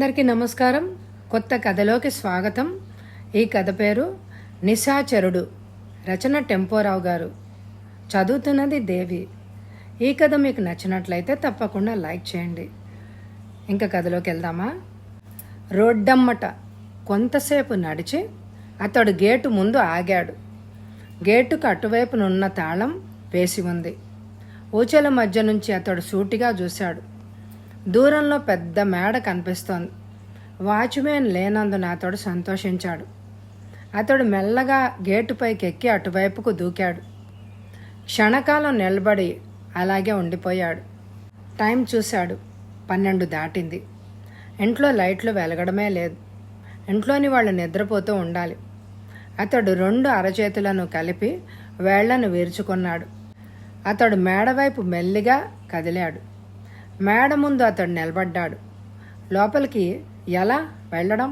అందరికీ నమస్కారం. కొత్త కథలోకి స్వాగతం. ఈ కథ పేరు నిశాచరుడు. రచన టెంపోరావు గారు. చదువుతున్నది దేవి. ఈ కథ మీకు నచ్చినట్లయితే తప్పకుండా లైక్ చేయండి. ఇంకా కథలోకి వెళ్దామా? రోడ్డమ్మట కొంతసేపు నడిచి అతడు గేటు ముందు ఆగాడు. గేటుకు అటువైపునున్న తాళం వేసి ఉంది. ఊచల మధ్య నుంచి అతడు సూటిగా చూశాడు. దూరంలో పెద్ద మేడ కనిపిస్తోంది. వాచ్మెన్ లేనందున అతడు సంతోషించాడు. అతడు మెల్లగా గేటుపైకి ఎక్కి అటువైపుకు దూకాడు. క్షణకాలం నిలబడి అలాగే ఉండిపోయాడు. టైం చూశాడు. 12 దాటింది. ఇంట్లో లైట్లు వెలగడమే లేదు. ఇంట్లోని వాళ్ళు నిద్రపోతూ ఉండాలి. అతడు 2 అరచేతులను కలిపి వేళ్లను విరుచుకున్నాడు. అతడు మేడవైపు మెల్లిగా కదిలాడు. మేడ ముందు అతడు నిలబడ్డాడు. లోపలికి ఎలా వెళ్ళడం?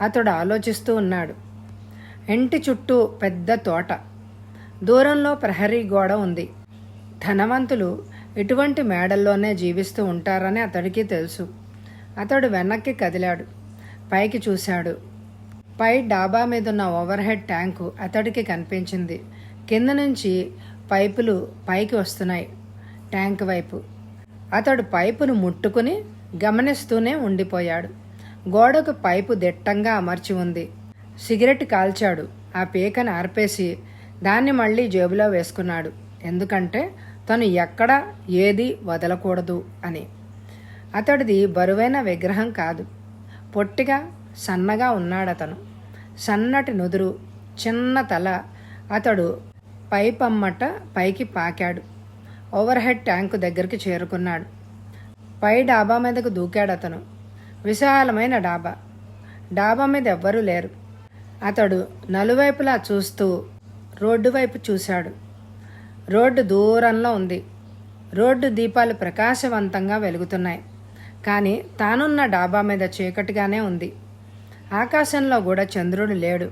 అతడు ఆలోచిస్తూ ఉన్నాడు. ఇంటి చుట్టూ పెద్ద తోట. దూరంలో ప్రహరీ గోడ ఉంది. ధనవంతులు ఇటువంటి మేడల్లోనే జీవిస్తూ ఉంటారని అతడికి తెలుసు. అతడు వెనక్కి కదిలాడు. పైకి చూశాడు. పై డాబా మీదున్న ఓవర్ హెడ్ ట్యాంకు అతడికి కనిపించింది. కింద నుంచి పైపులు పైకి వస్తున్నాయి ట్యాంక్ వైపు. అతడు పైపును ముట్టుకుని గమనిస్తూనే ఉండిపోయాడు. గోడకు పైపు దిట్టంగా అమర్చి ఉంది. సిగరెట్ కాల్చాడు. ఆ పీకను ఆర్పేసి దాన్ని మళ్ళీ జేబులో వేసుకున్నాడు. ఎందుకంటే తను ఎక్కడ ఏది వదలకూడదు అని. అతడిది బరువైన విగ్రహం కాదు. పొట్టిగా సన్నగా ఉన్నాడతను. సన్నటి నుదురు, చిన్న తల. అతడు పైపమ్మట పైకి పాకాడు. ఓవర్ హెడ్ ట్యాంకు దగ్గరికి చేరుకున్నాడు. పై డాబా మీదకు దూకాడు అతను. విశాలమైన డాబా. డాబా మీద ఎవ్వరూ లేరు. అతడు నలువైపులా చూస్తూ రోడ్డు వైపు చూశాడు. రోడ్డు దూరంలో ఉంది. రోడ్డు దీపాలు ప్రకాశవంతంగా వెలుగుతున్నాయి. కానీ తానున్న డాబా మీద చీకటిగానే ఉంది. ఆకాశంలో కూడా చంద్రుడు లేడు.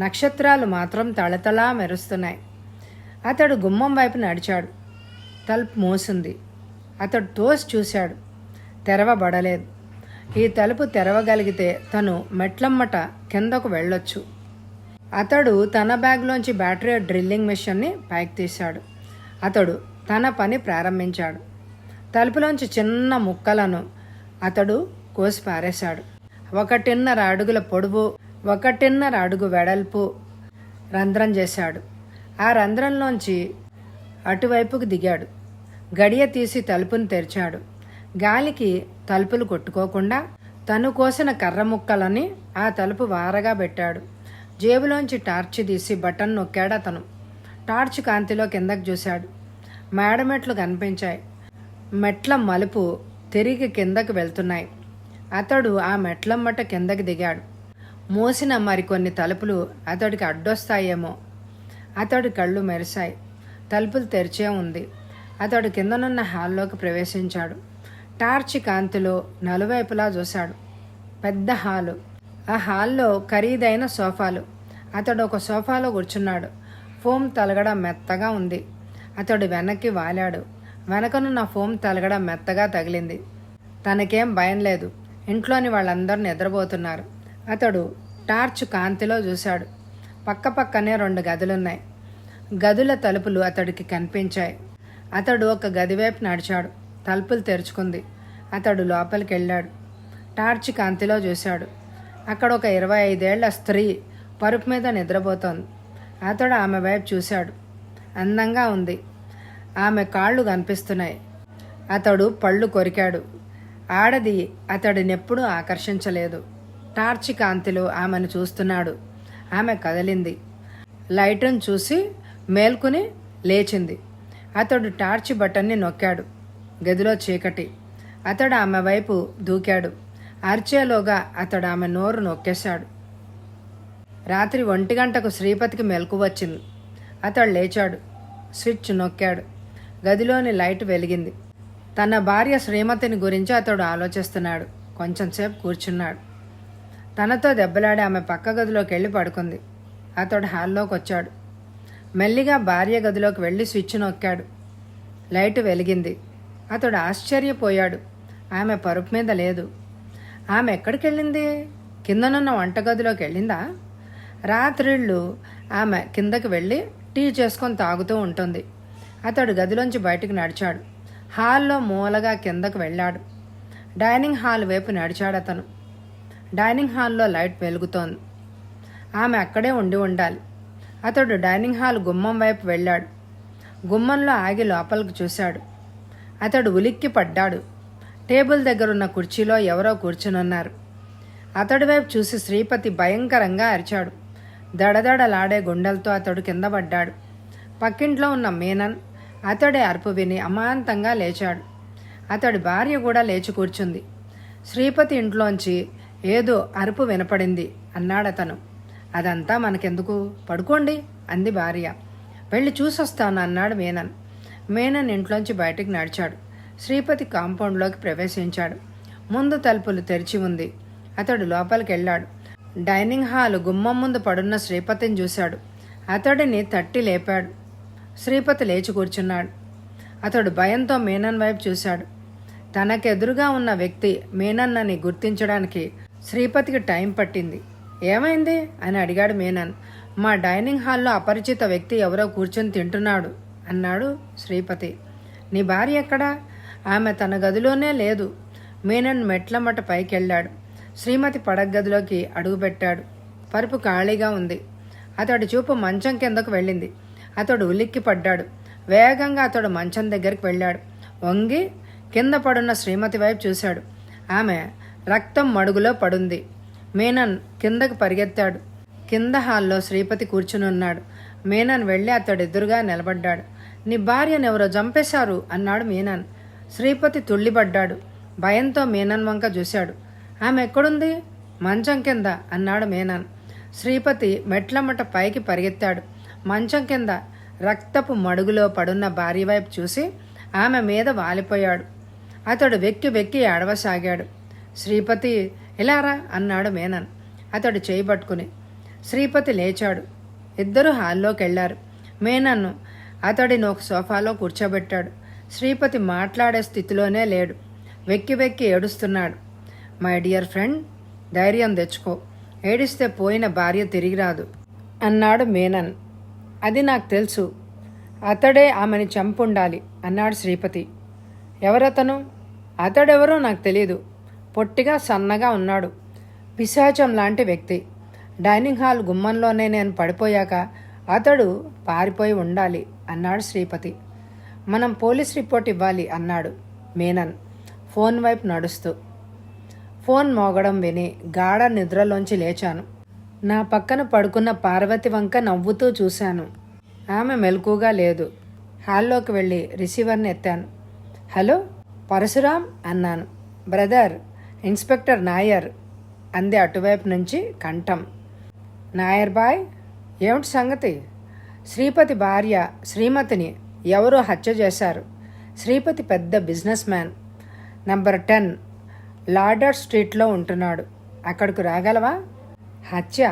నక్షత్రాలు మాత్రం తళతళా మెరుస్తున్నాయి. అతడు గుమ్మం వైపు నడిచాడు. తలుపు మూసింది. అతడు తోసి చూశాడు. తెరవబడలేదు. ఈ తలుపు తెరవగలిగితే తను మెట్లమ్మట కిందకు వెళ్ళొచ్చు. అతడు తన బ్యాగ్లోంచి బ్యాటరీ డ్రిల్లింగ్ మిషన్ని పైకి తీశాడు. అతడు తన పని ప్రారంభించాడు. తలుపులోంచి చిన్న ముక్కలను అతడు కోసి పారేశాడు. 1.5 అడుగుల పొడవు, 1.5 అడుగు వెడల్పు రంధ్రం చేశాడు. ఆ రంధ్రంలోంచి అటువైపుకు దిగాడు. గడియ తీసి తలుపును తెరిచాడు. గాలికి తలుపులు కొట్టుకోకుండా తను కోసిన కర్ర ముక్కలని ఆ తలుపు వారగా పెట్టాడు. జేబులోంచి టార్చ్ తీసి బటన్ నొక్కాడు అతను. టార్చ్ కాంతిలో కిందకు చూశాడు. మేడమెట్లు కనిపించాయి. మెట్ల మలుపు తిరిగి కిందకు వెళ్తున్నాయి. అతడు ఆ మెట్లమ్మట కిందకి దిగాడు. మూసిన మరికొన్ని తలుపులు అతడికి అడ్డొస్తాయేమో. అతడి కళ్ళు మెరిశాయి. తలుపులు తెరిచే ఉంది. అతడు కిందనున్న హాల్లోకి ప్రవేశించాడు. టార్చి కాంతిలో నలువైపులా చూశాడు. పెద్ద హాలు. ఆ హాల్లో ఖరీదైన సోఫాలు. అతడు ఒక సోఫాలో కూర్చున్నాడు. ఫోమ్ తలగడ మెత్తగా ఉంది. అతడు వెనక్కి వాలాడు. వెనకనున్న ఫోమ్ తలగడ మెత్తగా తగిలింది. తనకేం భయం లేదు. ఇంట్లోని వాళ్ళందరూ నిద్రపోతున్నారు. అతడు టార్చ్ కాంతిలో చూశాడు. పక్కపక్కనే 2 గదులున్నాయి. గదుల తలుపులు అతడికి కనిపించాయి. అతడు ఒక గదివైపు నడిచాడు. తలుపులు తెరుచుకుంది. అతడు లోపలికి వెళ్ళాడు. టార్చ్ కాంతిలో చూశాడు. అక్కడ ఒక 25 ఏళ్ల స్త్రీ పరుపు మీద నిద్రపోతోంది. అతడు ఆమె వైపు చూశాడు. అందంగా ఉంది. ఆమె కాళ్ళు కనిపిస్తున్నాయి. అతడు పళ్ళు కొరికాడు. ఆడది అతడినెప్పుడూ ఆకర్షించలేదు. టార్చ్ కాంతిలో ఆమెను చూస్తున్నాడు. ఆమె కదిలింది. లైటును చూసి మేల్కొని లేచింది. అతడు టార్చ్ బటన్ని నొక్కాడు. గదిలో చీకటి. అతడు ఆమె వైపు దూకాడు. అరిచేలోగా అతడు ఆమె నోరు నొక్కేశాడు. రాత్రి 1 గంటకు శ్రీపతికి మెలకు వచ్చింది. అతడు లేచాడు. స్విచ్ నొక్కాడు. గదిలోని లైట్ వెలిగింది. తన భార్య శ్రీమతిని గురించి అతడు ఆలోచిస్తున్నాడు. కొంచెంసేపు కూర్చున్నాడు. తనతో దెబ్బలాడి ఆమె పక్క గదిలోకి వెళ్ళి పడుకుంది. అతడు హాల్లోకి వచ్చాడు. మెల్లిగా భార్య గదిలోకి వెళ్ళి స్విచ్ నొక్కాడు. లైట్ వెలిగింది. అతడు ఆశ్చర్యపోయాడు. ఆమె పరుపు మీద లేదు. ఆమె ఎక్కడికి వెళ్ళింది? కిందనున్న వంటగదిలోకి వెళ్ళిందా? రాత్రిళ్ళు ఆమె కిందకి వెళ్ళి టీ చేసుకొని తాగుతూ ఉంటుంది. అతడు గదిలోంచి బయటికి నడిచాడు. హాల్లో మూలగా కిందకు వెళ్ళాడు. డైనింగ్ హాల్ వైపు నడిచాడు అతను. డైనింగ్ హాల్లో లైట్ వెలుగుతోంది. ఆమె అక్కడే ఉండి ఉండాలి. అతడు డైనింగ్ హాల్ గుమ్మం వైపు వెళ్ళాడు. గుమ్మంలో ఆగి లోపలికి చూశాడు. అతడు ఉలిక్కి పడ్డాడు. టేబుల్ దగ్గరున్న కుర్చీలో ఎవరో కూర్చునున్నారు. అతడి వైపు చూసి శ్రీపతి భయంకరంగా అరిచాడు. దడదడలాడే గుండెలతో అతడు కింద పడ్డాడు. పక్కింట్లో ఉన్న మీనన్ అతడి అరుపు విని అమాంతంగా లేచాడు. అతడి భార్య కూడా లేచి కూర్చుంది. శ్రీపతి ఇంట్లోంచి ఏదో అరుపు వినపడింది అన్నాడతను. అదంతా మనకెందుకు, పడుకోండి అంది భార్య. వెళ్ళి చూసొస్తాను అన్నాడు మీనన్. మీనన్ ఇంట్లోంచి బయటికి నడిచాడు. శ్రీపతి కాంపౌండ్లోకి ప్రవేశించాడు. ముందు తలుపులు తెరిచి ఉంది. అతడు లోపలికి వెళ్ళాడు. డైనింగ్ హాలు గుమ్మం ముందు పడున్న శ్రీపతిని చూశాడు. అతడిని తట్టి లేపాడు. శ్రీపతి లేచి కూర్చున్నాడు. అతడు భయంతో మీనన్ వైపు చూశాడు. తనకెదురుగా ఉన్న వ్యక్తి మీనన్నని గుర్తించడానికి శ్రీపతికి టైం పట్టింది. ఏమైంది అని అడిగాడు మీనన్. మా డైనింగ్ హాల్లో అపరిచిత వ్యక్తి ఎవరో కూర్చొని తింటున్నాడు అన్నాడు శ్రీపతి. నీ భార్య ఎక్కడా? ఆమె తన గదిలోనే లేదు. మీనన్ మెట్లమట పైకి వెళ్ళాడు. శ్రీమతి పడగదిలోకి అడుగుపెట్టాడు. పరుపు ఖాళీగా ఉంది. అతడి చూపు మంచం కిందకు వెళ్ళింది. అతడు ఉలిక్కి పడ్డాడు. వేగంగా అతడు మంచం దగ్గరికి వెళ్ళాడు. వంగి కింద పడున్న శ్రీమతి వైపు చూశాడు. ఆమె రక్తం మడుగులో పడుంది. మీనన్ కిందకు పరిగెత్తాడు. కింద హాల్లో శ్రీపతి కూర్చునున్నాడు. మీనన్ వెళ్ళి అతడెదురుగా నిలబడ్డాడు. నీ భార్యనెవరో చంపేశారు అన్నాడు మీనన్. శ్రీపతి తుళ్ళిపడ్డాడు. భయంతో మీనన్ వంక చూశాడు. ఆమె ఎక్కడుంది? మంచం కింద అన్నాడు మీనన్. శ్రీపతి మెట్లమ్మట పైకి పరిగెత్తాడు. మంచం కింద రక్తపు మడుగులో పడున్న భార్య వైపు చూసి ఆమె మీద వాలిపోయాడు. అతడు వెక్కి వెక్కి ఏడవసాగాడు. శ్రీపతి ఇలారా అన్నాడు మీనన్ అతడు చేయి పట్టుకుని. శ్రీపతి లేచాడు. ఇద్దరు హాల్లోకి వెళ్లారు. మీనన్ను అతడిని ఒక సోఫాలో కూర్చోబెట్టాడు. శ్రీపతి మాట్లాడే స్థితిలోనే లేడు. వెక్కి వెక్కి ఏడుస్తున్నాడు. మై డియర్ ఫ్రెండ్, ధైర్యం తెచ్చుకో. ఏడిస్తే పోయిన భార్య తిరిగి రాదు అన్నాడు మీనన్. అది నాకు తెలుసు. అతడే ఆమెని చంపుండాలి అన్నాడు శ్రీపతి. ఎవరతను? అతడెవరో నాకు తెలీదు. పొట్టిగా సన్నగా ఉన్నాడు. పిశాచం లాంటి వ్యక్తి. డైనింగ్ హాల్ గుమ్మంలోనే నేను పడిపోయాక అతడు పారిపోయి ఉండాలి అన్నాడు శ్రీపతి. మనం పోలీస్ రిపోర్ట్ ఇవ్వాలి అన్నాడు మీనన్ ఫోన్ వైపు నడుస్తూ. ఫోన్ మోగడం విని గాఢ నిద్రలోంచి లేచాను. నా పక్కన పడుకున్న పార్వతి వంక నవ్వుతూ చూశాను. ఆమె మెలకుగా లేదు. హాల్లోకి వెళ్ళి రిసీవర్ని ఎత్తాను. హలో పరశురామ్ అన్నాను. బ్రదర్, ఇన్స్పెక్టర్ నాయర్ అంది అటువైపు నుంచి కంఠం. నాయర్ బాయ్, ఏమిటి సంగతి? శ్రీపతి భార్య శ్రీమతిని ఎవరో హత్య చేశారు. శ్రీపతి పెద్ద బిజినెస్ మ్యాన్. నంబర్ 10 లాడర్ స్ట్రీట్లో ఉంటున్నాడు. అక్కడికి రాగలవా? హత్య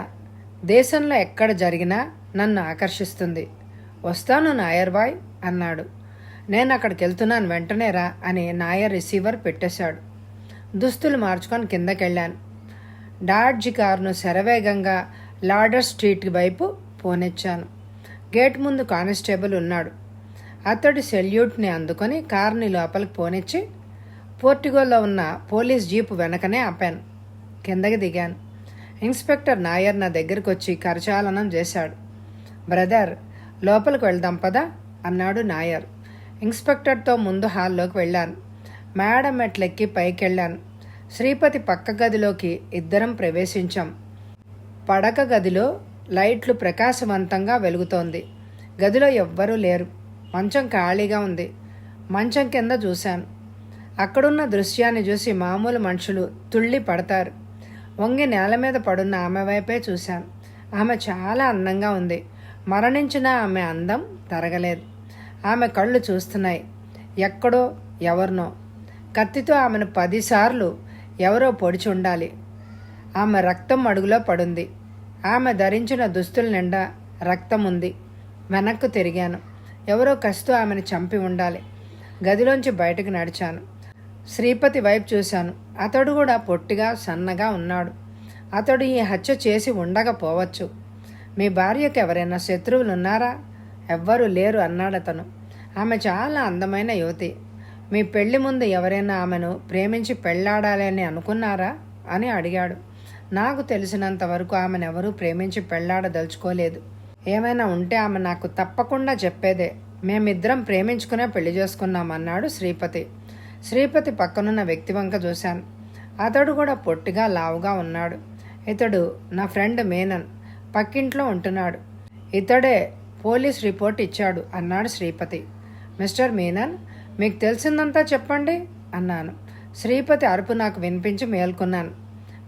దేశంలో ఎక్కడ జరిగినా నన్ను ఆకర్షిస్తుంది. వస్తాను నాయర్ బాయ్ అన్నాడు. నేను అక్కడికి వెళ్తున్నాను, వెంటనే రా అని నాయర్ రిసీవర్ పెట్టేశాడు. దుస్తులు మార్చుకొని కిందకెళ్ళాను. డాడ్జి కారును శరవేగంగా లాడర్ స్ట్రీట్ వైపు పోనిచ్చాను. గేట్ ముందు కానిస్టేబుల్ ఉన్నాడు. అతడి సెల్యూట్ని అందుకొని కారుని లోపలికి పోనిచ్చి పోర్టిగోలో ఉన్న పోలీస్ జీపు వెనకనే ఆపాను. కిందకి దిగాను. ఇన్స్పెక్టర్ నాయర్ నా దగ్గరికి వచ్చి కరచాలనం చేశాడు. బ్రదర్, లోపలికి వెళ్దాం పదా అన్నాడు నాయర్. ఇన్స్పెక్టర్తో ముందు హాల్లోకి వెళ్ళాను. మేడం మెట్లెక్కి పైకి వెళ్ళాను. శ్రీపతి పక్క గదిలోకి ఇద్దరం ప్రవేశించాం. పడక గదిలో లైట్లు ప్రకాశవంతంగా వెలుగుతోంది. గదిలో ఎవ్వరూ లేరు. మంచం ఖాళీగా ఉంది. మంచం కింద చూశాను. అక్కడున్న దృశ్యాన్ని చూసి మామూలు మనుషులు తుళ్ళి పడతారు. వంగి నేల మీద పడున్న ఆమె వైపే చూశాను. ఆమె చాలా అందంగా ఉంది. మరణించిన ఆమె అందం తరగలేదు. ఆమె కళ్ళు చూస్తున్నాయి. ఎక్కడో ఎవరినో. కత్తితో ఆమెను 10 సార్లు ఎవరో పొడిచి ఉండాలి. ఆమె రక్తం అడుగులో పడుంది. ఆమె ధరించిన దుస్తుల నిండా రక్తం ఉంది. వెనక్కు తిరిగాను. ఎవరో కసితో ఆమెను చంపి ఉండాలి. గదిలోంచి బయటకు నడిచాను. శ్రీపతి వైపు చూశాను. అతడు కూడా పొట్టిగా సన్నగా ఉన్నాడు. అతడు ఈ హత్య చేసి ఉండకపోవచ్చు. మీ భార్యకు ఎవరైనా శత్రువులు ఉన్నారా? ఎవ్వరూ లేరు అన్నాడతను. ఆమె చాలా అందమైన యువతి. మీ పెళ్లి ముందు ఎవరైనా ఆమెను ప్రేమించి పెళ్లాడాలని అనుకున్నారా అని అడిగాడు. నాకు తెలిసినంత వరకు ఆమెనెవరూ ప్రేమించి పెళ్లాడదలుచుకోలేదు. ఏమైనా ఉంటే ఆమె నాకు తప్పకుండా చెప్పేదే. మేమిద్దరం ప్రేమించుకునే పెళ్లి చేసుకున్నామన్నాడు శ్రీపతి. శ్రీపతి పక్కనున్న వ్యక్తి వంక చూశాను. అతడు కూడా పొట్టిగా లావుగా ఉన్నాడు. ఇతడు నా ఫ్రెండ్ మేనన్, పక్కింట్లో ఉంటున్నాడు. ఇతడే పోలీస్ రిపోర్ట్ ఇచ్చాడు అన్నాడు శ్రీపతి. మిస్టర్ మీనన్, మీకు తెలిసిందంతా చెప్పండి అన్నాను. శ్రీపతి అరుపు నాకు వినిపించి మేల్కొన్నాను.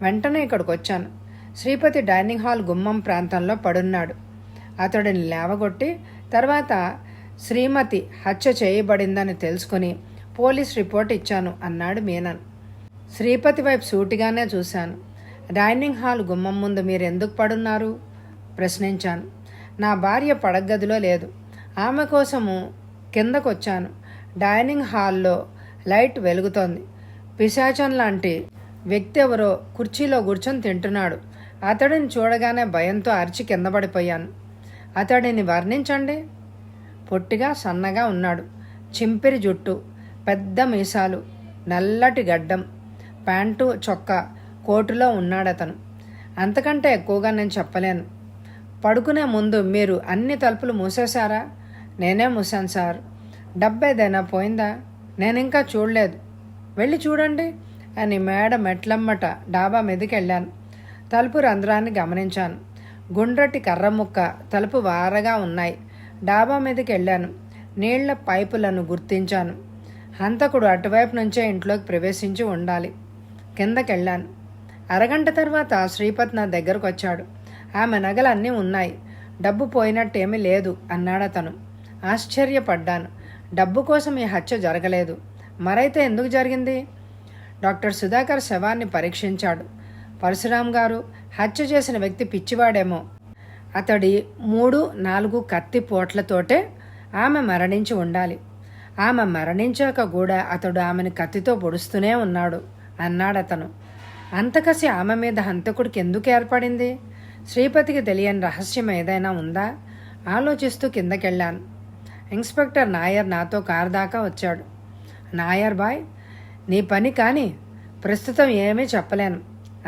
వెంటనే ఇక్కడికి వచ్చాను. శ్రీపతి డైనింగ్ హాల్ గుమ్మం ప్రాంతంలో పడున్నాడు. అతడిని లేవగొట్టి తర్వాత శ్రీమతి హత్య చేయబడిందని తెలుసుకుని పోలీస్ రిపోర్ట్ ఇచ్చాను అన్నాడు మీనన్. శ్రీపతి వైపు సూటిగానే చూశాను. డైనింగ్ హాల్ గుమ్మం ముందు మీరు ఎందుకు పడున్నారు ప్రశ్నించాను. నా భార్య పడగదిలో లేదు. ఆమె కోసము కిందకొచ్చాను. డైనింగ్ హాల్లో లైట్ వెలుగుతోంది. పిశాచం లాంటి వ్యక్తి ఎవరో కుర్చీలో కూర్చొని తింటున్నాడు. అతడిని చూడగానే భయంతో అరిచి కింద పడిపోయాను. అతడిని వర్ణించండి. పొట్టిగా సన్నగా ఉన్నాడు. చింపిరి జుట్టు, పెద్ద మీసాలు, నల్లటి గడ్డం, ప్యాంటు చొక్కా, కోటులో ఉన్నాడతను. అంతకంటే ఎక్కువగా నేను చెప్పలేను. పడుకునే ముందు మీరు అన్ని తలుపులు మూసేశారా? నేనే మూసాను సార్. డబ్బు ఏదైనా పోయిందా? నేను ఇంకా చూడలేదు. వెళ్ళి చూడండి అని మేడ మెట్లమ్మట డాబా మీదకి వెళ్ళాను. తలుపు రంధ్రాన్ని గమనించాను. గుండ్రటి కర్ర ముక్క, తలుపు వారగా ఉన్నాయి. డాబా మీదకి వెళ్ళాను. నీళ్ల పైపులను గుర్తించాను. హంతకుడు అటువైపు నుంచే ఇంట్లోకి ప్రవేశించి ఉండాలి. కిందకెళ్ళాను. అరగంట తర్వాత శ్రీపతి నా దగ్గరకు వచ్చాడు. ఆమె నగలన్నీ ఉన్నాయి. డబ్బు పోయినట్టేమీ లేదు అన్నాడతను. ఆశ్చర్యపడ్డాను. డబ్బు కోసం ఈ హత్య జరగలేదు. మరైతే ఎందుకు జరిగింది? డాక్టర్ సుధాకర్ శవాన్ని పరీక్షించాడు. పరశురాం గారు, హత్య చేసిన వ్యక్తి పిచ్చివాడేమో. అతడి 3-4 కత్తి పోట్లతోటే ఆమె మరణించి ఉండాలి. ఆమె మరణించాక కూడా అతడు ఆమెను కత్తితో పొడుస్తూనే ఉన్నాడు అన్నాడతను. అంతకసి ఆమె మీద హంతకుడికి ఎందుకు ఏర్పడింది? శ్రీపతికి తెలియని రహస్యం ఏదైనా ఉందా? ఆలోచిస్తూ కిందకెళ్ళాను. ఇన్స్పెక్టర్ నాయర్ నాతో కారు దాకా వచ్చాడు. నాయర్ బాయ్, నీ పని కానీ ప్రస్తుతం ఏమీ చెప్పలేను,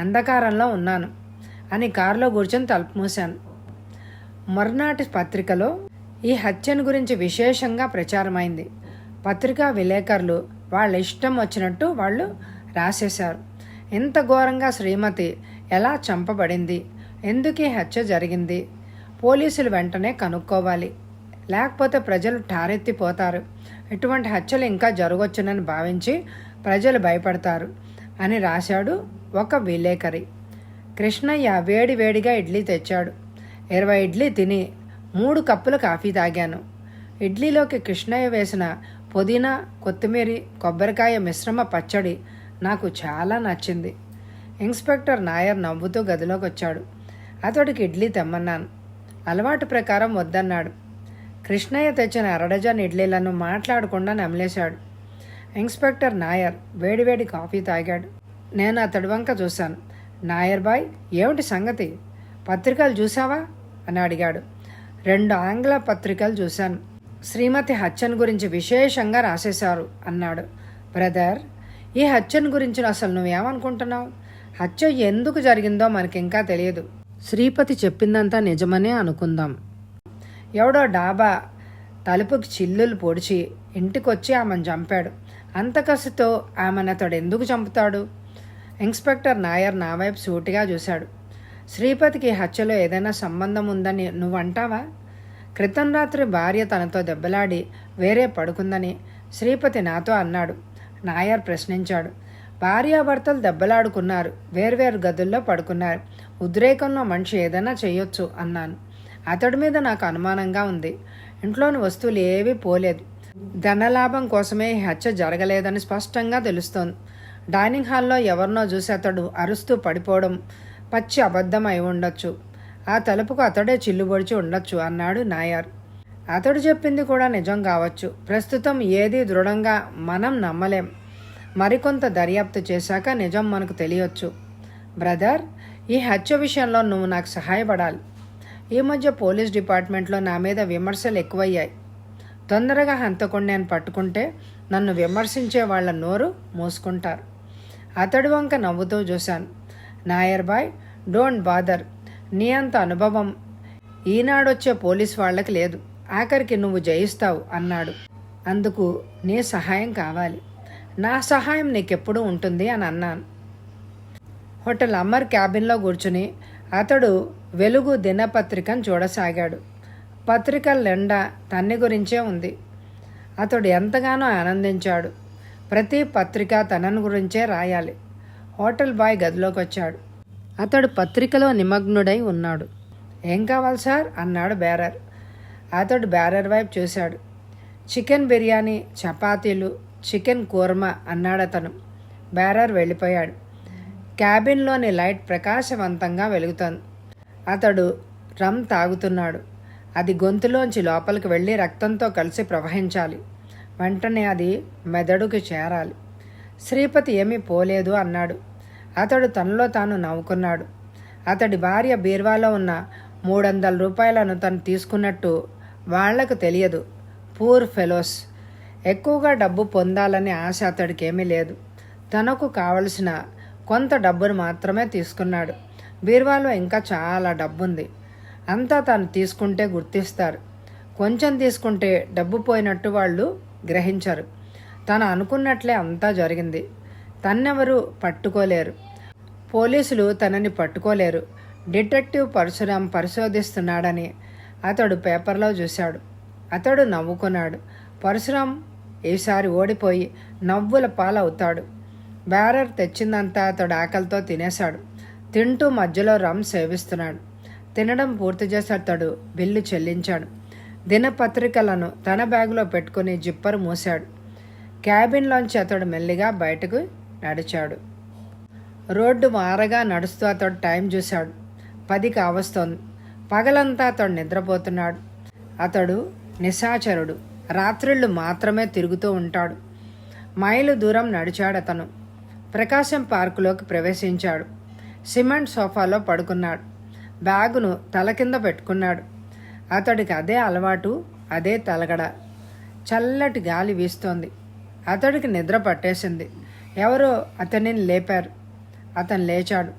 అంధకారంలో ఉన్నాను అని కారులో కూర్చొని తలుపు మూశాను. మర్నాటి పత్రికలో ఈ హత్యను గురించి విశేషంగా ప్రచారమైంది. పత్రికా విలేకరులు వాళ్ళ ఇష్టం వచ్చినట్టు వాళ్ళు రాసేశారు. ఇంత ఘోరంగా శ్రీమతి ఎలా చంపబడింది, ఎందుకు ఈ హత్య జరిగింది, పోలీసులు వెంటనే కనుక్కోవాలి, లేకపోతే ప్రజలు ఠారెత్తిపోతారు. ఇటువంటి హత్యలు ఇంకా జరగవచ్చునని భావించి ప్రజలు భయపడతారు అని రాశాడు ఒక విలేకరి. కృష్ణయ్య వేడివేడిగా ఇడ్లీ తెచ్చాడు. 20 ఇడ్లీ తిని 3 కప్పులు కాఫీ తాగాను. ఇడ్లీలోకి కృష్ణయ్య వేసిన పుదీనా, కొత్తిమీర, కొబ్బరికాయ మిశ్రమ పచ్చడి నాకు చాలా నచ్చింది. ఇన్స్పెక్టర్ నాయర్ నవ్వుతూ గదిలోకి వచ్చాడు. అతడికి ఇడ్లీ తెమ్మన్నాను. అలవాటు ప్రకారం వద్దన్నాడు. కృష్ణయ్య తెచ్చిన 1 డజన్ ఇడ్లీలను మాట్లాడకుండా నమిలేశాడు. ఇన్స్పెక్టర్ నాయర్ వేడివేడి కాఫీ తాగాడు. నేను అతడి వంక చూశాను. నాయర్ బాయ్, ఏమిటి సంగతి? పత్రికలు చూసావా అని అడిగాడు. 2 ఆంగ్ల పత్రికలు చూశాను. శ్రీమతి హత్యను గురించి విశేషంగా రాసేశారు అన్నాడు. బ్రదర్, ఈ హత్యను గురించి అసలు నువ్వేమనుకుంటున్నావు? హత్య ఎందుకు జరిగిందో మనకింకా తెలియదు. శ్రీపతి చెప్పిందంతా నిజమనే అనుకుందాం. ఎవడో డాబా తలుపుకి చిల్లులు పొడిచి ఇంటికొచ్చి ఆమెను చంపాడు. అంత కసితో ఆమెను అతడు ఎందుకు చంపుతాడు? ఇన్స్పెక్టర్ నాయర్ నా వైపు సూటిగా చూశాడు. శ్రీపతికి హత్యలో ఏదైనా సంబంధం ఉందని నువ్వంటావా? క్రితం రాత్రి భార్య తనతో దెబ్బలాడి వేరే పడుకుందని శ్రీపతి నాతో అన్నాడు. నాయర్ ప్రశ్నించాడు. భార్యాభర్తలు దెబ్బలాడుకున్నారు, వేర్వేరు గదుల్లో పడుకున్నారు. ఉద్రేకంలో మనిషి ఏదైనా చేయొచ్చు అన్నాను. అతడి మీద నాకు అనుమానంగా ఉంది. ఇంట్లోని వస్తువులు ఏవీ పోలేదు. ధనలాభం కోసమే ఈ హత్య జరగలేదని స్పష్టంగా తెలుస్తోంది. డైనింగ్ హాల్లో ఎవరినో చూసి అతడు అరుస్తూ పడిపోవడం పచ్చి అబద్ధం అయి ఉండొచ్చు. ఆ తలుపుకు అతడే చిల్లుబొడిచి ఉండొచ్చు అన్నాడు నాయర్. అతడు చెప్పింది కూడా నిజం కావచ్చు. ప్రస్తుతం ఏది దృఢంగా మనం నమ్మలేం. మరికొంత దర్యాప్తు చేశాక నిజం మనకు తెలియచ్చు. బ్రదర్, ఈ హత్య విషయంలో నువ్వు నాకు సహాయపడాలి. ఈ మధ్య పోలీస్ డిపార్ట్మెంట్లో నా మీద విమర్శలు ఎక్కువయ్యాయి. తొందరగా హంతకుడిని పట్టుకుంటే నన్ను విమర్శించే వాళ్ళ నోరు మూసుకుంటారు. అతడి వంక నవ్వుతూ చూశాను. Nair boy, don't bother. నీ అంత అనుభవం ఈనాడొచ్చే పోలీస్ వాళ్ళకి లేదు. ఆఖరికి నువ్వు జయిస్తావు అన్నాడు. అందుకు నీ సహాయం కావాలి. నా సహాయం నీకెప్పుడు ఉంటుంది అని అన్నాను. హోటల్ అమర్ క్యాబిన్లో కూర్చుని అతడు వెలుగు దినపత్రికను చూడసాగాడు. పత్రికల నిండా తన్ని గురించే ఉంది. అతడు ఎంతగానో ఆనందించాడు. ప్రతి పత్రిక తనను గురించే రాయాలి. హోటల్ బాయ్ గదిలోకి వచ్చాడు. అతడు పత్రికలో నిమగ్నుడై ఉన్నాడు. ఏం కావాలి సార్ అన్నాడు బేరర్. అతడు బేరర్ వైపు చూశాడు. చికెన్ బిర్యానీ, చపాతీలు, చికెన్ కూర్మా అన్నాడు అతను. బేరర్ వెళ్ళిపోయాడు. క్యాబిన్లోని లైట్ ప్రకాశవంతంగా వెలుగుతోంది. అతడు రమ్ తాగుతున్నాడు. అది గొంతులోంచి లోపలికి వెళ్ళి రక్తంతో కలిసి ప్రవహించాలి. వెంటనే అది మెదడుకి చేరాలి. శ్రీపతి ఏమీ పోలేదు అన్నాడు. అతడు తనలో తాను నవ్వుకున్నాడు. అతడి భార్య బీర్వాలో ఉన్న 300 రూపాయలను తను తీసుకున్నట్టు వాళ్లకు తెలియదు. Poor fellows. ఎక్కువగా డబ్బు పొందాలనే ఆశ అతడికి ఏమీ లేదు. తనకు కావలసిన కొంత డబ్బును మాత్రమే తీసుకున్నాడు. బీర్వాలో ఇంకా చాలా డబ్బుంది. అంతా తాను తీసుకుంటే గుర్తిస్తారు. కొంచెం తీసుకుంటే డబ్బు పోయినట్టు వాళ్ళు గ్రహించరు. తను అనుకున్నట్లే అంతా జరిగింది. తన్నెవరూ పట్టుకోలేరు. పోలీసులు తనని పట్టుకోలేరు. డిటెక్టివ్ పరశురాం పరిశోధిస్తున్నాడని అతడు పేపర్లో చూశాడు. అతడు నవ్వుకున్నాడు. పరశురాం ఈసారి ఓడిపోయి నవ్వుల పాలవుతాడు. బేరర్ తెచ్చిందంతా అతడు ఆకలితో తినేశాడు. తింటూ మధ్యలో రమ్ సేవిస్తున్నాడు. తినడం పూర్తి చేసి అతడు బిల్లు చెల్లించాడు. దినపత్రికలను తన బ్యాగులో పెట్టుకుని జిప్పరు మూశాడు. క్యాబిన్లోంచి అతడు మెల్లిగా బయటకు నడిచాడు. రోడ్డు మారగా నడుస్తూ అతడు టైం చూశాడు. 10 కావస్తోంది. పగలంతా అతడు నిద్రపోతున్నాడు. అతడు నిశాచరుడు. రాత్రిళ్ళు మాత్రమే తిరుగుతూ ఉంటాడు. మైలు దూరం నడిచాడు అతను. ప్రకాశం పార్కులోకి ప్రవేశించాడు. సిమెంట్ సోఫాలో పడుకున్నాడు. బ్యాగును తల కింద పెట్టుకున్నాడు. అతడికి అదే అలవాటు, అదే తలగడ. చల్లటి గాలి వీస్తోంది. అతడికి నిద్ర పట్టేసింది. ఎవరో అతనిని లేపారు. అతను లేచాడు.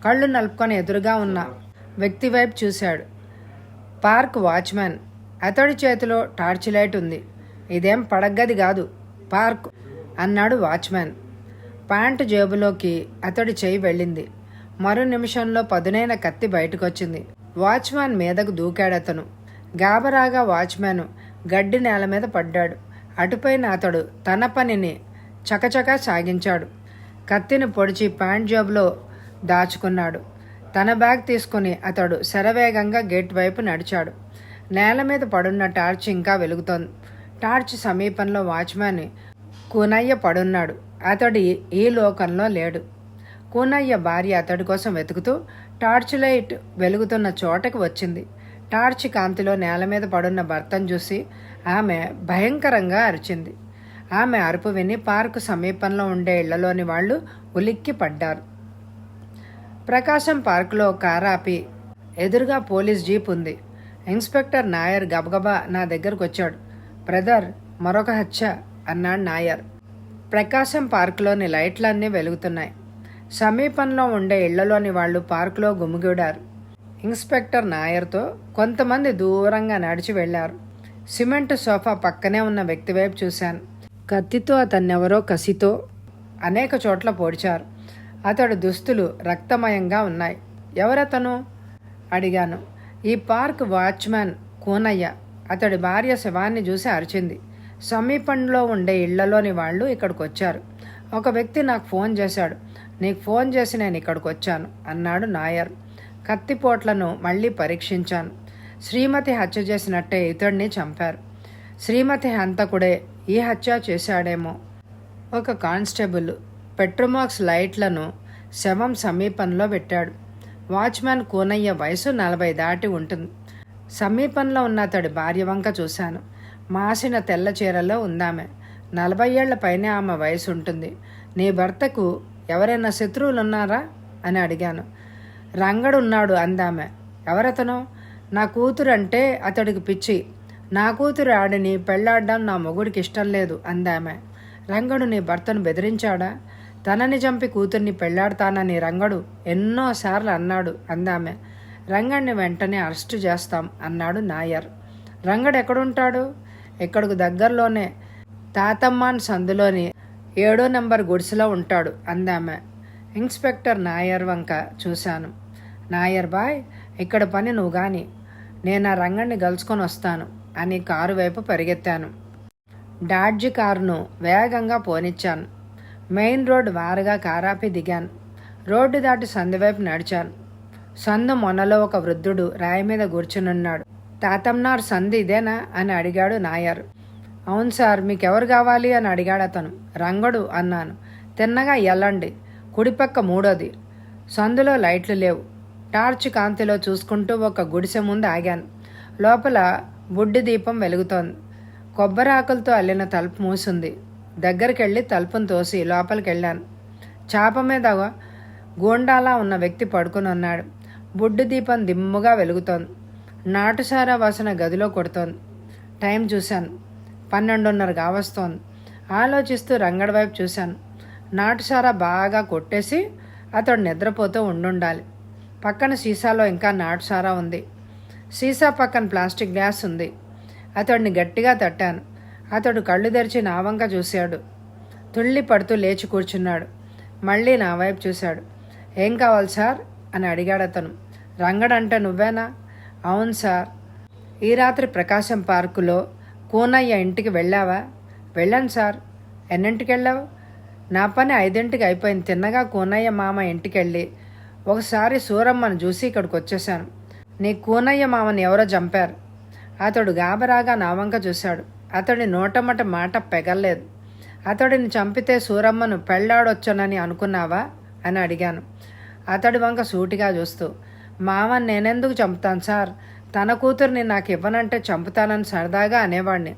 కళ్ళు నలుపుకొని ఎదురుగా ఉన్న వ్యక్తి వైపు చూశాడు. Park watchman. అతడి చేతిలో టార్చ్ లైట్ ఉంది. ఇదేం పడగ్గది కాదు, పార్క్ అన్నాడు వాచ్మ్యాన్. ప్యాంటు జేబులోకి అతడి చేయి వెళ్ళింది. మరో నిమిషంలో పదునైన కత్తి బయటకొచ్చింది. వాచ్మ్యాన్ మీదకు దూకాడతను. గాబరాగా వాచ్మ్యాన్ గడ్డి నేల మీద పడ్డాడు. అటుపైన అతడు తన పనిని చకచకా సాగించాడు. కత్తిని పొడిచి ప్యాంట్ జేబులో దాచుకున్నాడు. తన బ్యాగ్ తీసుకుని అతడు శరవేగంగా గేట్ వైపు నడిచాడు. నేల మీద పడున్న టార్చ్ ఇంకా వెలుగుతోంది. టార్చ్ సమీపంలో వాచ్మ్యాన్ కూనయ్య పడున్నాడు. అతడి ఈ లోకంలో లేడు. కూనయ్య భార్య అతడి కోసం వెతుకుతూ టార్చ్ లైట్ వెలుగుతున్న చోటకి వచ్చింది. టార్చ్ కాంతిలో నేల మీద పడున్న భర్తను చూసి ఆమె భయంకరంగా అరిచింది. ఆమె అరుపు విని పార్కు సమీపంలో ఉండే ఇళ్లలోని వాళ్ళు ఉలిక్కి పడ్డారు. ప్రకాశం పార్కులో కారాపి ఎదురుగా పోలీస్ జీప్ ఉంది. ఇన్స్పెక్టర్ నాయర్ గబగబా నా దగ్గరకు వచ్చాడు. బ్రదర్, మరొక హత్య అన్నాడు నాయర్. ప్రకాశం పార్కులోని లైట్లన్నీ వెలుగుతున్నాయి. సమీపంలో ఉండే ఇళ్లలోని వాళ్ళు పార్కులో గుమిగూడారు. ఇన్స్పెక్టర్ నాయర్తో కొంతమంది దూరంగా నడిచి వెళ్లారు. సిమెంట్ సోఫా పక్కనే ఉన్న వ్యక్తి వైపు చూశాను. కత్తితో అతన్నెవరో కసితో అనేక చోట్ల పొడిచారు. అతడు దుస్తులు రక్తమయంగా ఉన్నాయి. ఎవరతను అడిగాను. ఈ పార్క్ వాచ్మ్యాన్ కూనయ్య. అతడి భార్య శవాన్ని చూసి అరిచింది. సమీపంలో ఉండే ఇళ్లలోని వాళ్ళు ఇక్కడికి వచ్చారు. ఒక వ్యక్తి నాకు ఫోన్ చేశాడు. నీకు ఫోన్ చేసి నేను ఇక్కడికి వచ్చాను అన్నాడు నాయర్. కత్తిపోట్లను మళ్ళీ పరీక్షించాను. శ్రీమతి హత్య చేసినట్టే ఇతడిని చంపారు. శ్రీమతి హంతకుడే ఈ హత్య చేశాడేమో. ఒక కానిస్టేబుల్ పెట్రోమాక్స్ లైట్లను శవం సమీపంలో పెట్టాడు. వాచ్మ్యాన్ కూనయ్య వయసు 40 దాటి ఉంటుంది. సమీపంలో ఉన్న అతడి భార్య వంక చూశాను. మాసిన తెల్ల చీరలో ఉందామె. 40 ఏళ్ల పైనే ఆమె వయసు ఉంటుంది. నీ భర్తకు ఎవరైనా శత్రువులున్నారా అని అడిగాను. రంగడు ఉన్నాడు అందామె. ఎవరతను? నా కూతురు అంటే అతడికి పిచ్చి. నా కూతురు ఆడిని పెళ్లాడడం నా మొగుడికి ఇష్టం లేదు అందామె. రంగడు నీ భర్తను బెదిరించాడా? తనని చంపి కూతుర్ని పెళ్లాడతానని రంగడు ఎన్నోసార్లు అన్నాడు అందామె. రంగడిని వెంటనే అరెస్టు చేస్తాం అన్నాడు నాయర్. రంగడు ఎక్కడుంటాడు? ఇక్కడకు దగ్గరలోనే తాతమ్మాన్ సందులోని 7వ నెంబర్ గుడిసెలో ఉంటాడు అందామె. ఇన్స్పెక్టర్ నాయర్ వంక చూశాను. నాయర్ బాయ్, ఇక్కడ పని నువ్వు గాని, నేను ఆ రంగడిని గలుచుకొని వస్తాను అని కారు వైపు పరిగెత్తాను. డాడ్జి కారును వేగంగా పోనిచ్చాను. మెయిన్ రోడ్డు వారుగా కారాపి దిగాను. రోడ్డు దాటి సందు వైపు నడిచాను. సందు మొనలో ఒక వృద్ధుడు రాయి మీద కూర్చునున్నాడు. తాతమ్నార్ సందు ఇదేనా అని అడిగాడు నాయర్. అవును సార్, మీకెవరు కావాలి అని అడిగాడు అతను. రంగడు అన్నాను. తిన్నగా ఎల్లండి, కుడిపక్క 3వది. సందులో లైట్లు లేవు. టార్చ్ కాంతిలో చూసుకుంటూ ఒక గుడిసె ముందు ఆగాను. లోపల బుడ్డి దీపం వెలుగుతోంది. కొబ్బరి ఆకులతో అల్లిన తలుపు మూసింది. దగ్గరికెళ్ళి తలుపును తోసి లోపలికెళ్ళాను. చాప మీద గూండాలా ఉన్న వ్యక్తి పడుకుని ఉన్నాడు. బుడ్డి దీపం దిమ్ముగా వెలుగుతోంది. నాటుసారా వాసన గదిలో కొడుతోంది. టైం చూశాను. 12:30 కావస్తోంది. ఆలోచిస్తూ రంగడి వైపు చూశాను. నాటుసారా బాగా కొట్టేసి అతడు నిద్రపోతూ ఉండుండాలి. పక్కన సీసాలో ఇంకా నాటుసారా ఉంది. సీసా పక్కన ప్లాస్టిక్ గ్లాస్ ఉంది. అతడిని గట్టిగా తట్టాను. అతడు కళ్ళు తెరిచి నా వంక చూశాడు. తుళ్ళి పడుతూ లేచి కూర్చున్నాడు. మళ్ళీ నా వైపు చూశాడు. ఏం కావాలి సార్ అని అడిగాడు అతను. రంగడంటే నువ్వేనా? అవును సార్. ఈ రాత్రి ప్రకాశం పార్కులో కూనయ్య ఇంటికి వెళ్ళావా? వెళ్ళాను సార్. ఎన్నింటికి వెళ్ళావు? నా పని 5ంటికి అయిపోయింది. తిన్నగా కూనయ్య మామ ఇంటికి వెళ్ళి ఒకసారి సూరమ్మను చూసి ఇక్కడికి వచ్చేశాను. నీ కూనయ్య మామని ఎవరో చంపారు. అతడు గాబరాగా నా వంక చూశాడు. అతడి నోటమట మాట పెగల్లేదు. అతడిని చంపితే సూరమ్మను పెళ్లాడొచ్చనని అనుకున్నావా అని అడిగాను. అతడి వంక సూటిగా చూస్తూ, మామని నేనెందుకు చంపుతాను సార్? తన కూతుర్ని నాకు ఇవ్వనంటే చంపుతానని సరదాగా అనేవాడిని.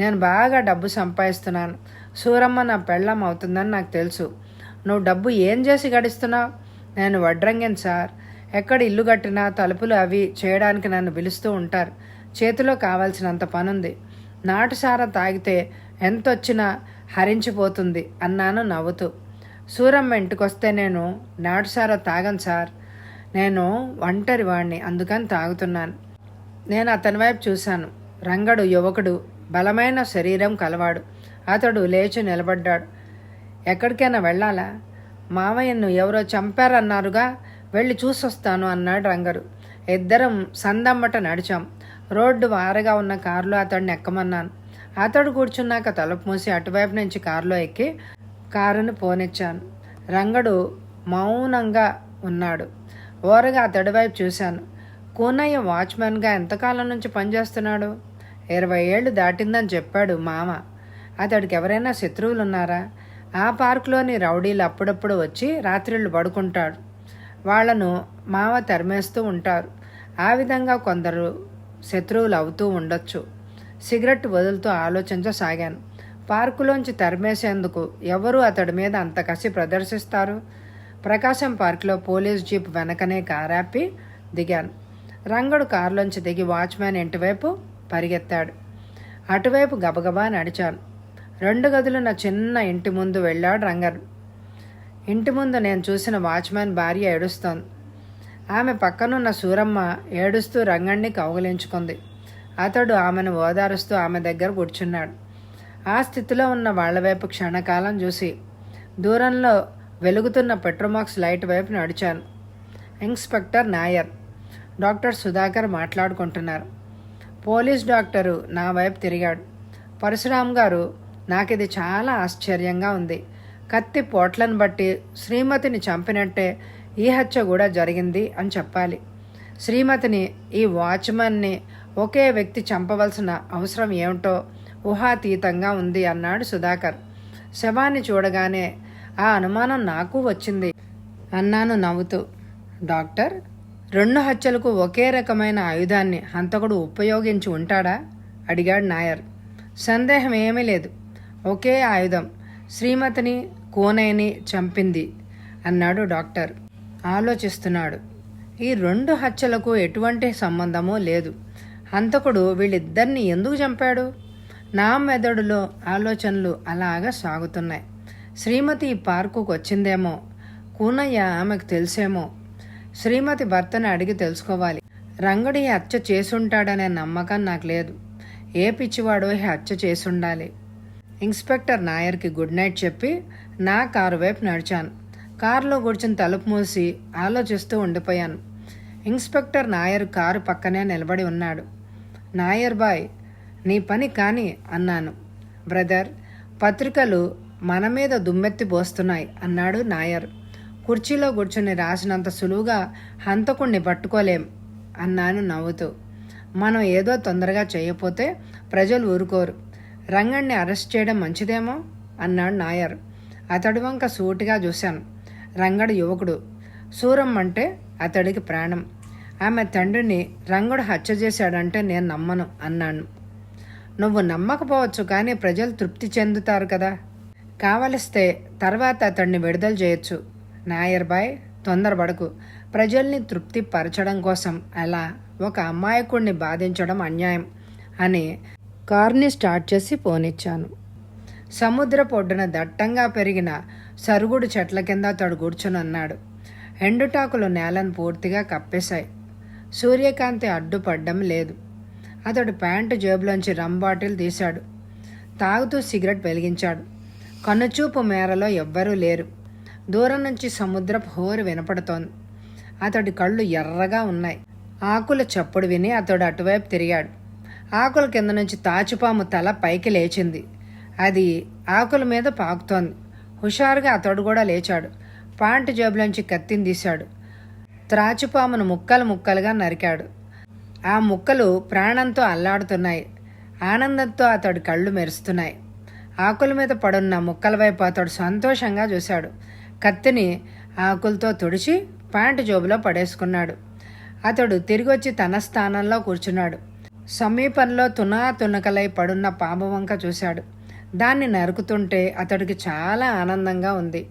నేను బాగా డబ్బు సంపాదిస్తున్నాను. సూరమ్మ నా పెళ్ళం అవుతుందని నాకు తెలుసు. నువ్వు డబ్బు ఏం చేసి గడిస్తున్నావు? నేను వడ్రంగిని సార్. ఎక్కడ ఇల్లు కట్టినా తలుపులు అవి చేయడానికి నన్ను పిలుస్తూ ఉంటారు. చేతిలో కావాల్సినంత పనుంది. నాటుసారా తాగితే ఎంతొచ్చినా హరించిపోతుంది అన్నాను నవ్వుతూ. సూరమ్మ ఇంటికొస్తే నేను నాటుసారా తాగను సార్. నేను ఒంటరి వాణ్ణి, అందుకని తాగుతున్నాను. నేను అతని వైపు చూశాను. రంగడు యువకుడు, బలమైన శరీరం కలవాడు. అతడు లేచి నిలబడ్డాడు. ఎక్కడికైనా వెళ్ళాలా? మావయ్యను ఎవరో చంపారన్నారుగా, వెళ్ళి చూసొస్తాను అన్నాడు రంగడు. ఇద్దరం సందమ్మట నడిచాం. రోడ్డు వారగా ఉన్న కారులో అతడిని ఎక్కమన్నాను. అతడు కూర్చున్నాక తలుపు మూసి అటువైపు నుంచి కారులో ఎక్కి కారును పోనిచ్చాను. రంగడు మౌనంగా ఉన్నాడు. ఓరగా అతడి వైపు చూశాను. కూనయ్య వాచ్మెన్గా ఎంతకాలం నుంచి పనిచేస్తున్నాడు? 20 ఏళ్ళు దాటిందని చెప్పాడు మామ. అతడికి ఎవరైనా శత్రువులున్నారా? ఆ పార్కులోని రౌడీలు అప్పుడప్పుడు వచ్చి రాత్రిళ్ళు పడుకుంటాడు. వాళ్లను మామ తరిమేస్తూ ఉంటారు. ఆ విధంగా కొందరు శత్రువులు అవుతూ ఉండొచ్చు. సిగరెట్ వదులుతూ ఆలోచించసాగాను. పార్కులోంచి తరిమేసేందుకు ఎవరు అతడి మీద అంత కసి ప్రదర్శిస్తారు? ప్రకాశం పార్కులో పోలీస్ జీప్ వెనకనే కారాపి దిగాను. రంగడు కారులోంచి దిగి వాచ్మ్యాన్ ఇంటివైపు పరిగెత్తాడు. అటువైపు గబగబా నడిచాను. 2 గదులున్న చిన్న ఇంటి ముందు వెళ్ళాడు రంగడు. ఇంటి ముందు నేను చూసిన వాచ్మ్యాన్ భార్య ఏడుస్తోంది. ఆమె పక్కనున్న సూరమ్మ ఏడుస్తూ రంగణ్ణి కౌగిలించుకుంది. అతడు ఆమెను ఓదారుస్తూ ఆమె దగ్గర కూర్చున్నాడు. ఆ స్థితిలో ఉన్న వాళ్ల వైపు క్షణకాలం చూసి దూరంలో వెలుగుతున్న పెట్రోమాక్స్ లైట్ వైపు నడిచాను. ఇన్స్పెక్టర్ నాయర్, డాక్టర్ సుధాకర్ మాట్లాడుకుంటున్నారు. పోలీస్ డాక్టరు నా వైపు తిరిగాడు. పరశురామ్ గారు, నాకిది చాలా ఆశ్చర్యంగా ఉంది. కత్తి పోట్లను బట్టి శ్రీమతిని చంపినట్టే ఈ హత్య కూడా జరిగింది అని చెప్పాలి. శ్రీమతిని, ఈ వాచ్మన్ని ఒకే వ్యక్తి చంపవలసిన అవసరం ఏమిటో ఊహాతీతంగా ఉంది అన్నాడు సుధాకర్. శవాన్ని చూడగానే ఆ అనుమానం నాకు వచ్చింది అన్నాను నవ్వుతూ. డాక్టర్, 2 హత్యలకు ఒకే రకమైన ఆయుధాన్ని హంతకుడు ఉపయోగించి ఉంటాడా అడిగాడు నాయర్. సందేహం ఏమీ లేదు. ఒకే ఆయుధం. శ్రీమతిని కూనయ్యని చంపింది అన్నాడు డాక్టర్. ఆలోచిస్తున్నాడు. ఈ 2 హత్యలకు ఎటువంటి సంబంధమూ లేదు. హంతకుడు వీళ్ళిద్దరిని ఎందుకు చంపాడు? నా మెదడులో ఆలోచనలు అలాగా సాగుతున్నాయి. శ్రీమతి ఈ పార్కుకు వచ్చిందేమో. కూనయ్య ఆమెకు తెలిసేమో. శ్రీమతి భర్తను అడిగి తెలుసుకోవాలి. రంగడి హత్య చేసుంటాడనే నమ్మకం నాకు లేదు. ఏ పిచ్చివాడో హత్య చేసుండాలి. ఇన్స్పెక్టర్ నాయర్కి గుడ్ నైట్ చెప్పి నా కారు వైపు నడిచాను. కారులో కూర్చుని తలుపు మూసి ఆలోచిస్తూ ఉండిపోయాను. ఇన్స్పెక్టర్ నాయర్ కారు పక్కనే నిలబడి ఉన్నాడు. నాయర్ బాయ్, నీ పని కాని అన్నాను. బ్రదర్, పత్రికలు మన మీద దుమ్మెత్తి పోస్తున్నాయి అన్నాడు నాయర్. కుర్చీలో కూర్చుని రాసినంత సులువుగా హంతకుణ్ణి పట్టుకోలేం అన్నాను నవ్వుతూ. మనం ఏదో తొందరగా చేయకపోతే ప్రజలు ఊరుకోరు. రంగణ్ణి అరెస్ట్ చేయడం మంచిదేమో అన్నాడు నాయర్. అతడి వంక సూటిగా చూశాను. రంగడు యువకుడు. సూరమ్మ అంటే అతడికి ప్రాణం. ఆమె తండ్రిని రంగడు హత్య చేశాడంటే నేను నమ్మను అన్నాను. నువ్వు నమ్మకపోవచ్చు, కానీ ప్రజలు తృప్తి చెందుతారు కదా. కావలిస్తే తర్వాత అతడిని విడుదల చేయొచ్చు. నాయర్ బాయ్, తొందరపడకు. ప్రజల్ని తృప్తి పరచడం కోసం అలా ఒక అమాయకుడిని బాధించడం అన్యాయం అని కార్ని స్టార్ట్ చేసి పోనిచ్చాను. సముద్రపు ఒడ్డున దట్టంగా పెరిగిన సరుగుడు చెట్ల కింద అతడు కూర్చుని అన్నాడు. ఎండుటాకులు నేలను పూర్తిగా కప్పేశాయి. సూర్యకాంతి అడ్డుపడ్డం లేదు. అతడు ప్యాంటు జేబులోంచి రమ్ బాటిల్ తీశాడు. తాగుతూ సిగరెట్ వెలిగించాడు. కనుచూపు మేరలో ఎవ్వరూ లేరు. దూరం నుంచి సముద్రపు హోరు వినపడుతోంది. అతడి కళ్ళు ఎర్రగా ఉన్నాయి. ఆకుల చప్పుడు విని అతడు అటువైపు తిరిగాడు. ఆకుల కింద నుంచి తాచుపాము తల పైకి లేచింది. అది ఆకుల మీద పాకుతోంది. హుషారుగా అతడు కూడా లేచాడు. పాంటు జేబులోంచి కత్తిని తీశాడు. త్రాచుపామును ముక్కలు ముక్కలుగా నరికాడు. ఆ ముక్కలు ప్రాణంతో అల్లాడుతున్నాయి. ఆనందంతో అతడి కళ్ళు మెరుస్తున్నాయి. ఆకుల మీద పడున్న ముక్కల వైపు అతడు సంతోషంగా చూశాడు. కత్తిని ఆకులతో తుడిచి ప్యాంటు జోబులో పడేసుకున్నాడు. అతడు తిరిగొచ్చి తన స్థానంలో కూర్చున్నాడు. సమీపంలో తునకలై పడున్న పాము వంక చూశాడు. దాన్ని నరుకుతుంటే అతడికి చాలా ఆనందంగా ఉంది.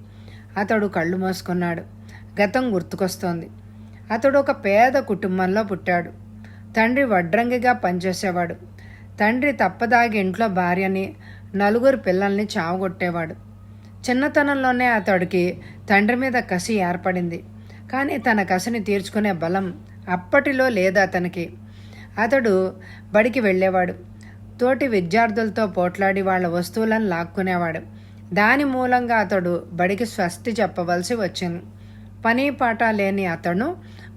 అతడు కళ్ళు మూసుకున్నాడు. గతం గుర్తుకొస్తోంది. అతడు ఒక పేద కుటుంబంలో పుట్టాడు. తండ్రి వడ్రంగిగా పనిచేసేవాడు. తండ్రి తప్పదాగి ఇంట్లో భార్యని, 4 పిల్లల్ని చావగొట్టేవాడు. చిన్నతనంలోనే అతడికి తండ్రి మీద కసి ఏర్పడింది. కానీ తన కసిని తీర్చుకునే బలం అప్పటిలో లేదు అతనికి. అతడు బడికి వెళ్ళేవాడు. తోటి విద్యార్థులతో పోట్లాడి వాళ్ళ వస్తువులను లాక్కునేవాడు. దాని మూలంగా అతడు బడికి స్వస్తి చెప్పవలసి వచ్చింది. పని పాట లేని అతను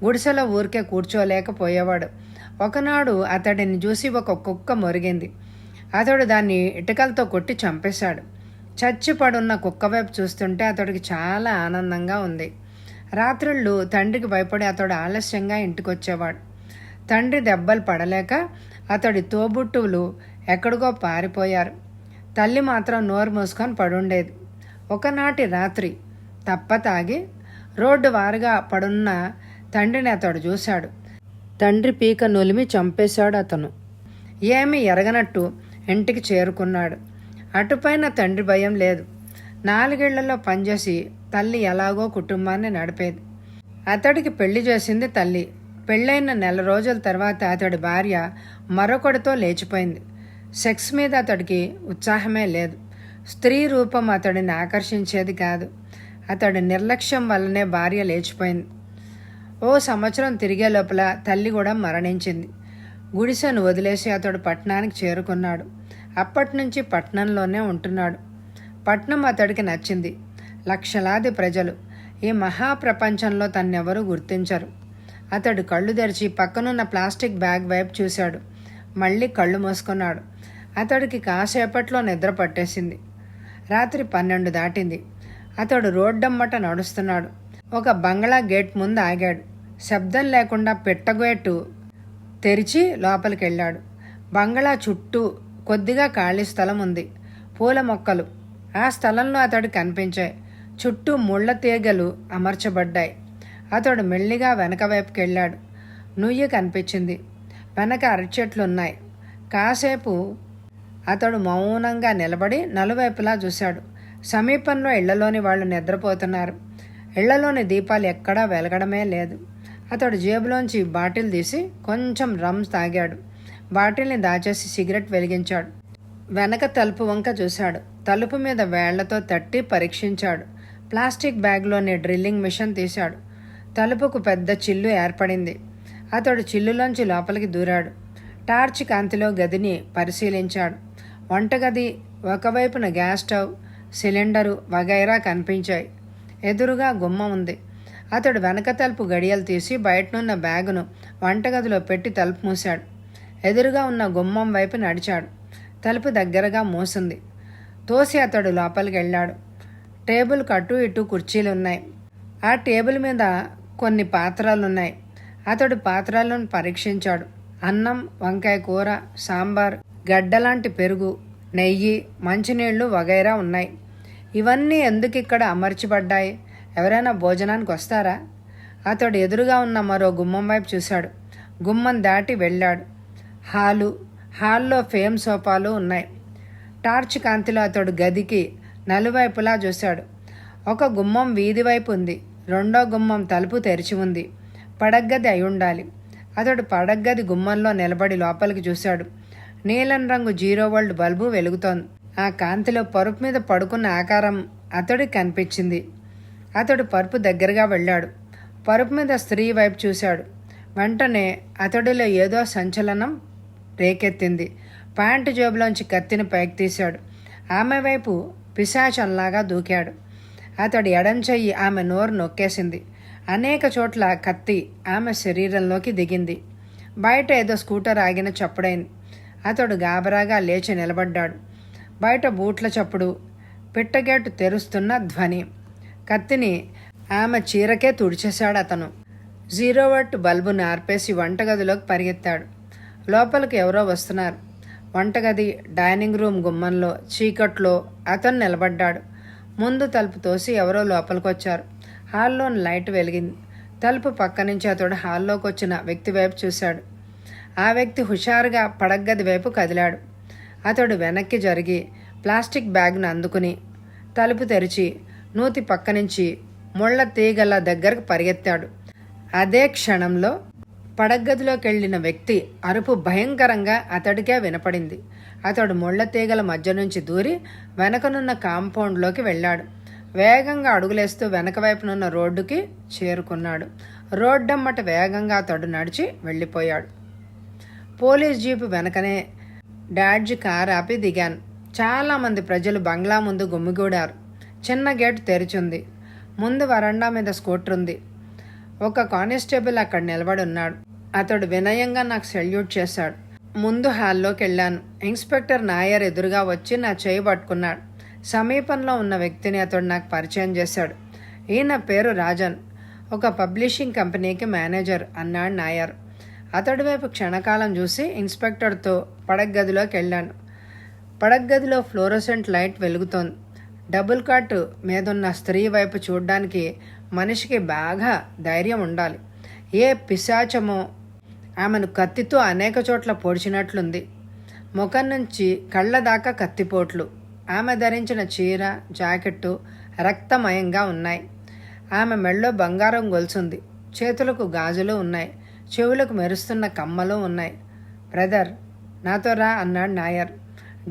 గుడిసెలో ఊరికే కూర్చోలేకపోయేవాడు. ఒకనాడు అతడిని చూసి ఒక కుక్క మొరిగింది. అతడు దాన్ని ఇటుకలతో కొట్టి చంపేశాడు. చచ్చిపడున్న కుక్క వైపు చూస్తుంటే అతడికి చాలా ఆనందంగా ఉంది. రాత్రుళ్ళు తండ్రికి భయపడి అతడు ఆలస్యంగా ఇంటికొచ్చేవాడు. తండ్రి దెబ్బలు పడలేక అతడి తోబుట్టువులు ఎక్కడికో పారిపోయారు. తల్లి మాత్రం నోరు మూసుకొని పడుండేది. ఒకనాటి రాత్రి తప్పతాగి రోడ్డు వారుగా పడున్న తండ్రిని అతడు చూశాడు. తండ్రి పీక నులిమి చంపేశాడు అతను. ఏమీ ఎరగనట్టు ఇంటికి చేరుకున్నాడు. అటుపైన తండ్రి భయం లేదు. 4 ఏళ్లలో పనిచేసి తల్లి ఎలాగో కుటుంబాన్ని నడిపేది. అతడికి పెళ్లి చేసింది తల్లి. పెళ్ళైన 1 నెల రోజుల తర్వాత అతడి భార్య మరొకడితో లేచిపోయింది. సెక్స్ మీద అతడికి ఉత్సాహమే లేదు. స్త్రీ రూపం అతడిని ఆకర్షించేది కాదు. అతడి నిర్లక్ష్యం వల్లనే భార్య లేచిపోయింది. ఓ సంవత్సరం తిరిగే లోపల తల్లి కూడా మరణించింది. గుడిసెను వదిలేసి అతడు పట్టణానికి చేరుకున్నాడు. అప్పటి నుంచి పట్టణంలోనే ఉంటున్నాడు. పట్నం అతడికి నచ్చింది. లక్షలాది ప్రజలు. ఈ మహాప్రపంచంలో తన్నెవరూ గుర్తించరు. అతడు కళ్ళు తెరిచి పక్కనున్న ప్లాస్టిక్ బ్యాగ్ వైపు చూశాడు. మళ్ళీ కళ్ళు మూసుకున్నాడు. అతడికి కాసేపట్లో నిద్ర పట్టేసింది. రాత్రి 12 దాటింది. అతడు రోడ్డమ్మట నడుస్తున్నాడు. ఒక బంగ్లా గేట్ ముందు ఆగాడు. శబ్దం లేకుండా పెట్టగేటు తెరిచి లోపలికి వెళ్ళాడు. బంగ్లా చుట్టూ కొద్దిగా ఖాళీ స్థలం ఉంది. పూల మొక్కలు ఆ స్థలంలో అతడు కనిపించాయి. చుట్టూ ముళ్ళ తీగలు అమర్చబడ్డాయి. అతడు మెల్లిగా వెనక వైపుకి వెళ్ళాడు. నుయ్యి కనిపించింది. వెనక అరచెట్లున్నాయి. కాసేపు అతడు మౌనంగా నిలబడి నలువైపులా చూశాడు. సమీపంలో ఇళ్లలోని వాళ్ళు నిద్రపోతున్నారు. ఇళ్లలోని దీపాలు ఎక్కడా వెలగడమే లేదు. అతడు జేబులోంచి బాటిల్ తీసి కొంచెం రమ్ తాగాడు. బాటిల్ని దాచేసి సిగరెట్ వెలిగించాడు. వెనక తలుపు వంక చూశాడు. తలుపు మీద వేళ్లతో తట్టి పరీక్షించాడు. ప్లాస్టిక్ బ్యాగ్లోని డ్రిల్లింగ్ మిషన్ తీశాడు. తలుపుకు పెద్ద చిల్లు ఏర్పడింది. అతడు చిల్లులోంచి లోపలికి దూరాడు. టార్చ్ కాంతిలో గదిని పరిశీలించాడు. వంటగది ఒకవైపున గ్యాస్ స్టవ్, సిలిండరు వగైరా కనిపించాయి. ఎదురుగా గుమ్మం ఉంది. అతడు వెనక తలుపు గడియలు తీసి బయటనున్న బ్యాగును వంటగదిలో పెట్టి తలుపు మూశాడు. ఎదురుగా ఉన్న గుమ్మం వైపు నడిచాడు. తలుపు దగ్గరగా మూసింది. తోసి అతడు లోపలికి వెళ్ళాడు. టేబుల్కి అటు ఇటు కుర్చీలున్నాయి. ఆ టేబుల్ మీద కొన్ని పాత్రలున్నాయి. అతడు పాత్రలను పరీక్షించాడు. అన్నం, వంకాయ కూర, సాంబార్, గడ్డలాంటి పెరుగు, నెయ్యి, మంచినీళ్లు వగైరా ఉన్నాయి. ఇవన్నీ ఎందుకు ఇక్కడ అమర్చబడ్డాయి? ఎవరైనా భోజనానికి వస్తారా? అతడు ఎదురుగా ఉన్న మరో గుమ్మం వైపు చూశాడు. గుమ్మం దాటి వెళ్ళాడు. హాల్లో ఫేమ్ సోఫాలు ఉన్నాయి. టార్చ్ కాంతిలో అతడు గదికి నలువైపులా చూశాడు. ఒక గుమ్మం వీధి వైపు ఉంది. రెండో గుమ్మం తలుపు తెరిచి ఉంది. పడగ్గది అయి ఉండాలి. అతడు పడగ్గది గుమ్మంలో నిలబడి లోపలికి చూశాడు. నీలం రంగు 0 వోల్ట్ బల్బు వెలుగుతోంది. ఆ కాంతిలో పరుపు మీద పడుకున్న ఆకారం అతడికి కనిపించింది. అతడు పరుపు దగ్గరగా వెళ్ళాడు. పరుపు మీద స్త్రీ వైపు చూశాడు. వెంటనే అతడిలో ఏదో సంచలనం రేకెత్తింది. ప్యాంటు జేబులోంచి కత్తిని పైకి తీశాడు. ఆమె వైపు పిశాచంలాగా దూకాడు. అతడి ఎడం చెయ్యి ఆమె నోరు నొక్కేసింది. అనేక చోట్ల కత్తి ఆమె శరీరంలోకి దిగింది. బయట ఏదో స్కూటర్ ఆగిన చప్పుడైంది. అతడు గాబరాగా లేచి నిలబడ్డాడు. బయట బూట్ల చప్పుడు, పిట్టగేటు తెరుస్తున్న ధ్వని. కత్తిని ఆమె చీరకే తుడిచేశాడు అతను. 0 వోల్ట్ బల్బును ఆర్పేసి వంటగదిలోకి పరిగెత్తాడు. లోపలికి ఎవరో వస్తున్నారు. వంటగది, డైనింగ్ రూమ్ గుమ్మంలో చీకట్లో అతను నిలబడ్డాడు. ముందు తలుపు తోసి ఎవరో లోపలికొచ్చారు. హాల్లోని లైట్ వెలిగింది. తలుపు పక్క నుంచి అతడు హాల్లోకి వచ్చిన వ్యక్తి వైపు చూశాడు. ఆ వ్యక్తి హుషారుగా పడగ్గది వైపు కదిలాడు. అతడు వెనక్కి జరిగి ప్లాస్టిక్ బ్యాగ్ను అందుకుని తలుపు తెరిచి నూతి పక్క నుంచి ముళ్ళ తీగల దగ్గరకు పరిగెత్తాడు. అదే క్షణంలో పడగ్గదిలోకి వెళ్ళిన వ్యక్తి అరుపు భయంకరంగా అతడికే వినపడింది. అతడు ముళ్ళ తీగల మధ్య నుంచి దూరి వెనకనున్న కాంపౌండ్లోకి వెళ్ళాడు. వేగంగా అడుగులేస్తూ వెనక వైపునున్న రోడ్డుకి చేరుకున్నాడు. రోడ్డమ్మట వేగంగా అతడు నడిచి వెళ్ళిపోయాడు. పోలీస్ జీపు వెనకనే డాడ్జ్ కార్ ఆపి దిగాను. చాలామంది ప్రజలు బంగ్లా ముందు గుమిగూడారు. చిన్న గేటు తెరిచింది. ముందు వరండా మీద స్కూటర్ ఉంది. ఒక కానిస్టేబుల్ అక్కడ నిలబడి ఉన్నాడు. అతడు వినయంగా నాకు సెల్యూట్ చేశాడు. ముందు హాల్లోకి వెళ్ళాను. ఇన్స్పెక్టర్ నాయర్ ఎదురుగా వచ్చి నా చేయి పట్టుకున్నాడు. సమీపంలో ఉన్న వ్యక్తిని అతడు నాకు పరిచయం చేశాడు. ఈయన పేరు రాజన్, ఒక పబ్లిషింగ్ కంపెనీకి మేనేజర్ అన్నాడు నాయర్. అతడి వైపు క్షణకాలం చూసి ఇన్స్పెక్టర్తో పడగ్గదిలోకి వెళ్ళాను. పడగ్గదిలో ఫ్లోరోసెంట్ లైట్ వెలుగుతోంది. డబుల్ కాట్ మీదున్న స్త్రీ వైపు చూడ్డానికి మనిషికి బాగా ధైర్యం ఉండాలి. ఏ పిశాచమో ఆమెను కత్తితో అనేక చోట్ల పొడిచినట్లుంది. ముఖం నుంచి కళ్ళ దాకా కత్తిపోట్లు. ఆమె ధరించిన చీర, జాకెట్టు రక్తమయంగా ఉన్నాయి. ఆమె మెళ్ళో బంగారం గొలుసుంది. చేతులకు గాజులు ఉన్నాయి. చెవులకు మెరుస్తున్న కమ్మలు ఉన్నాయి. బ్రదర్, నాతో రా అన్నాడు నాయర్.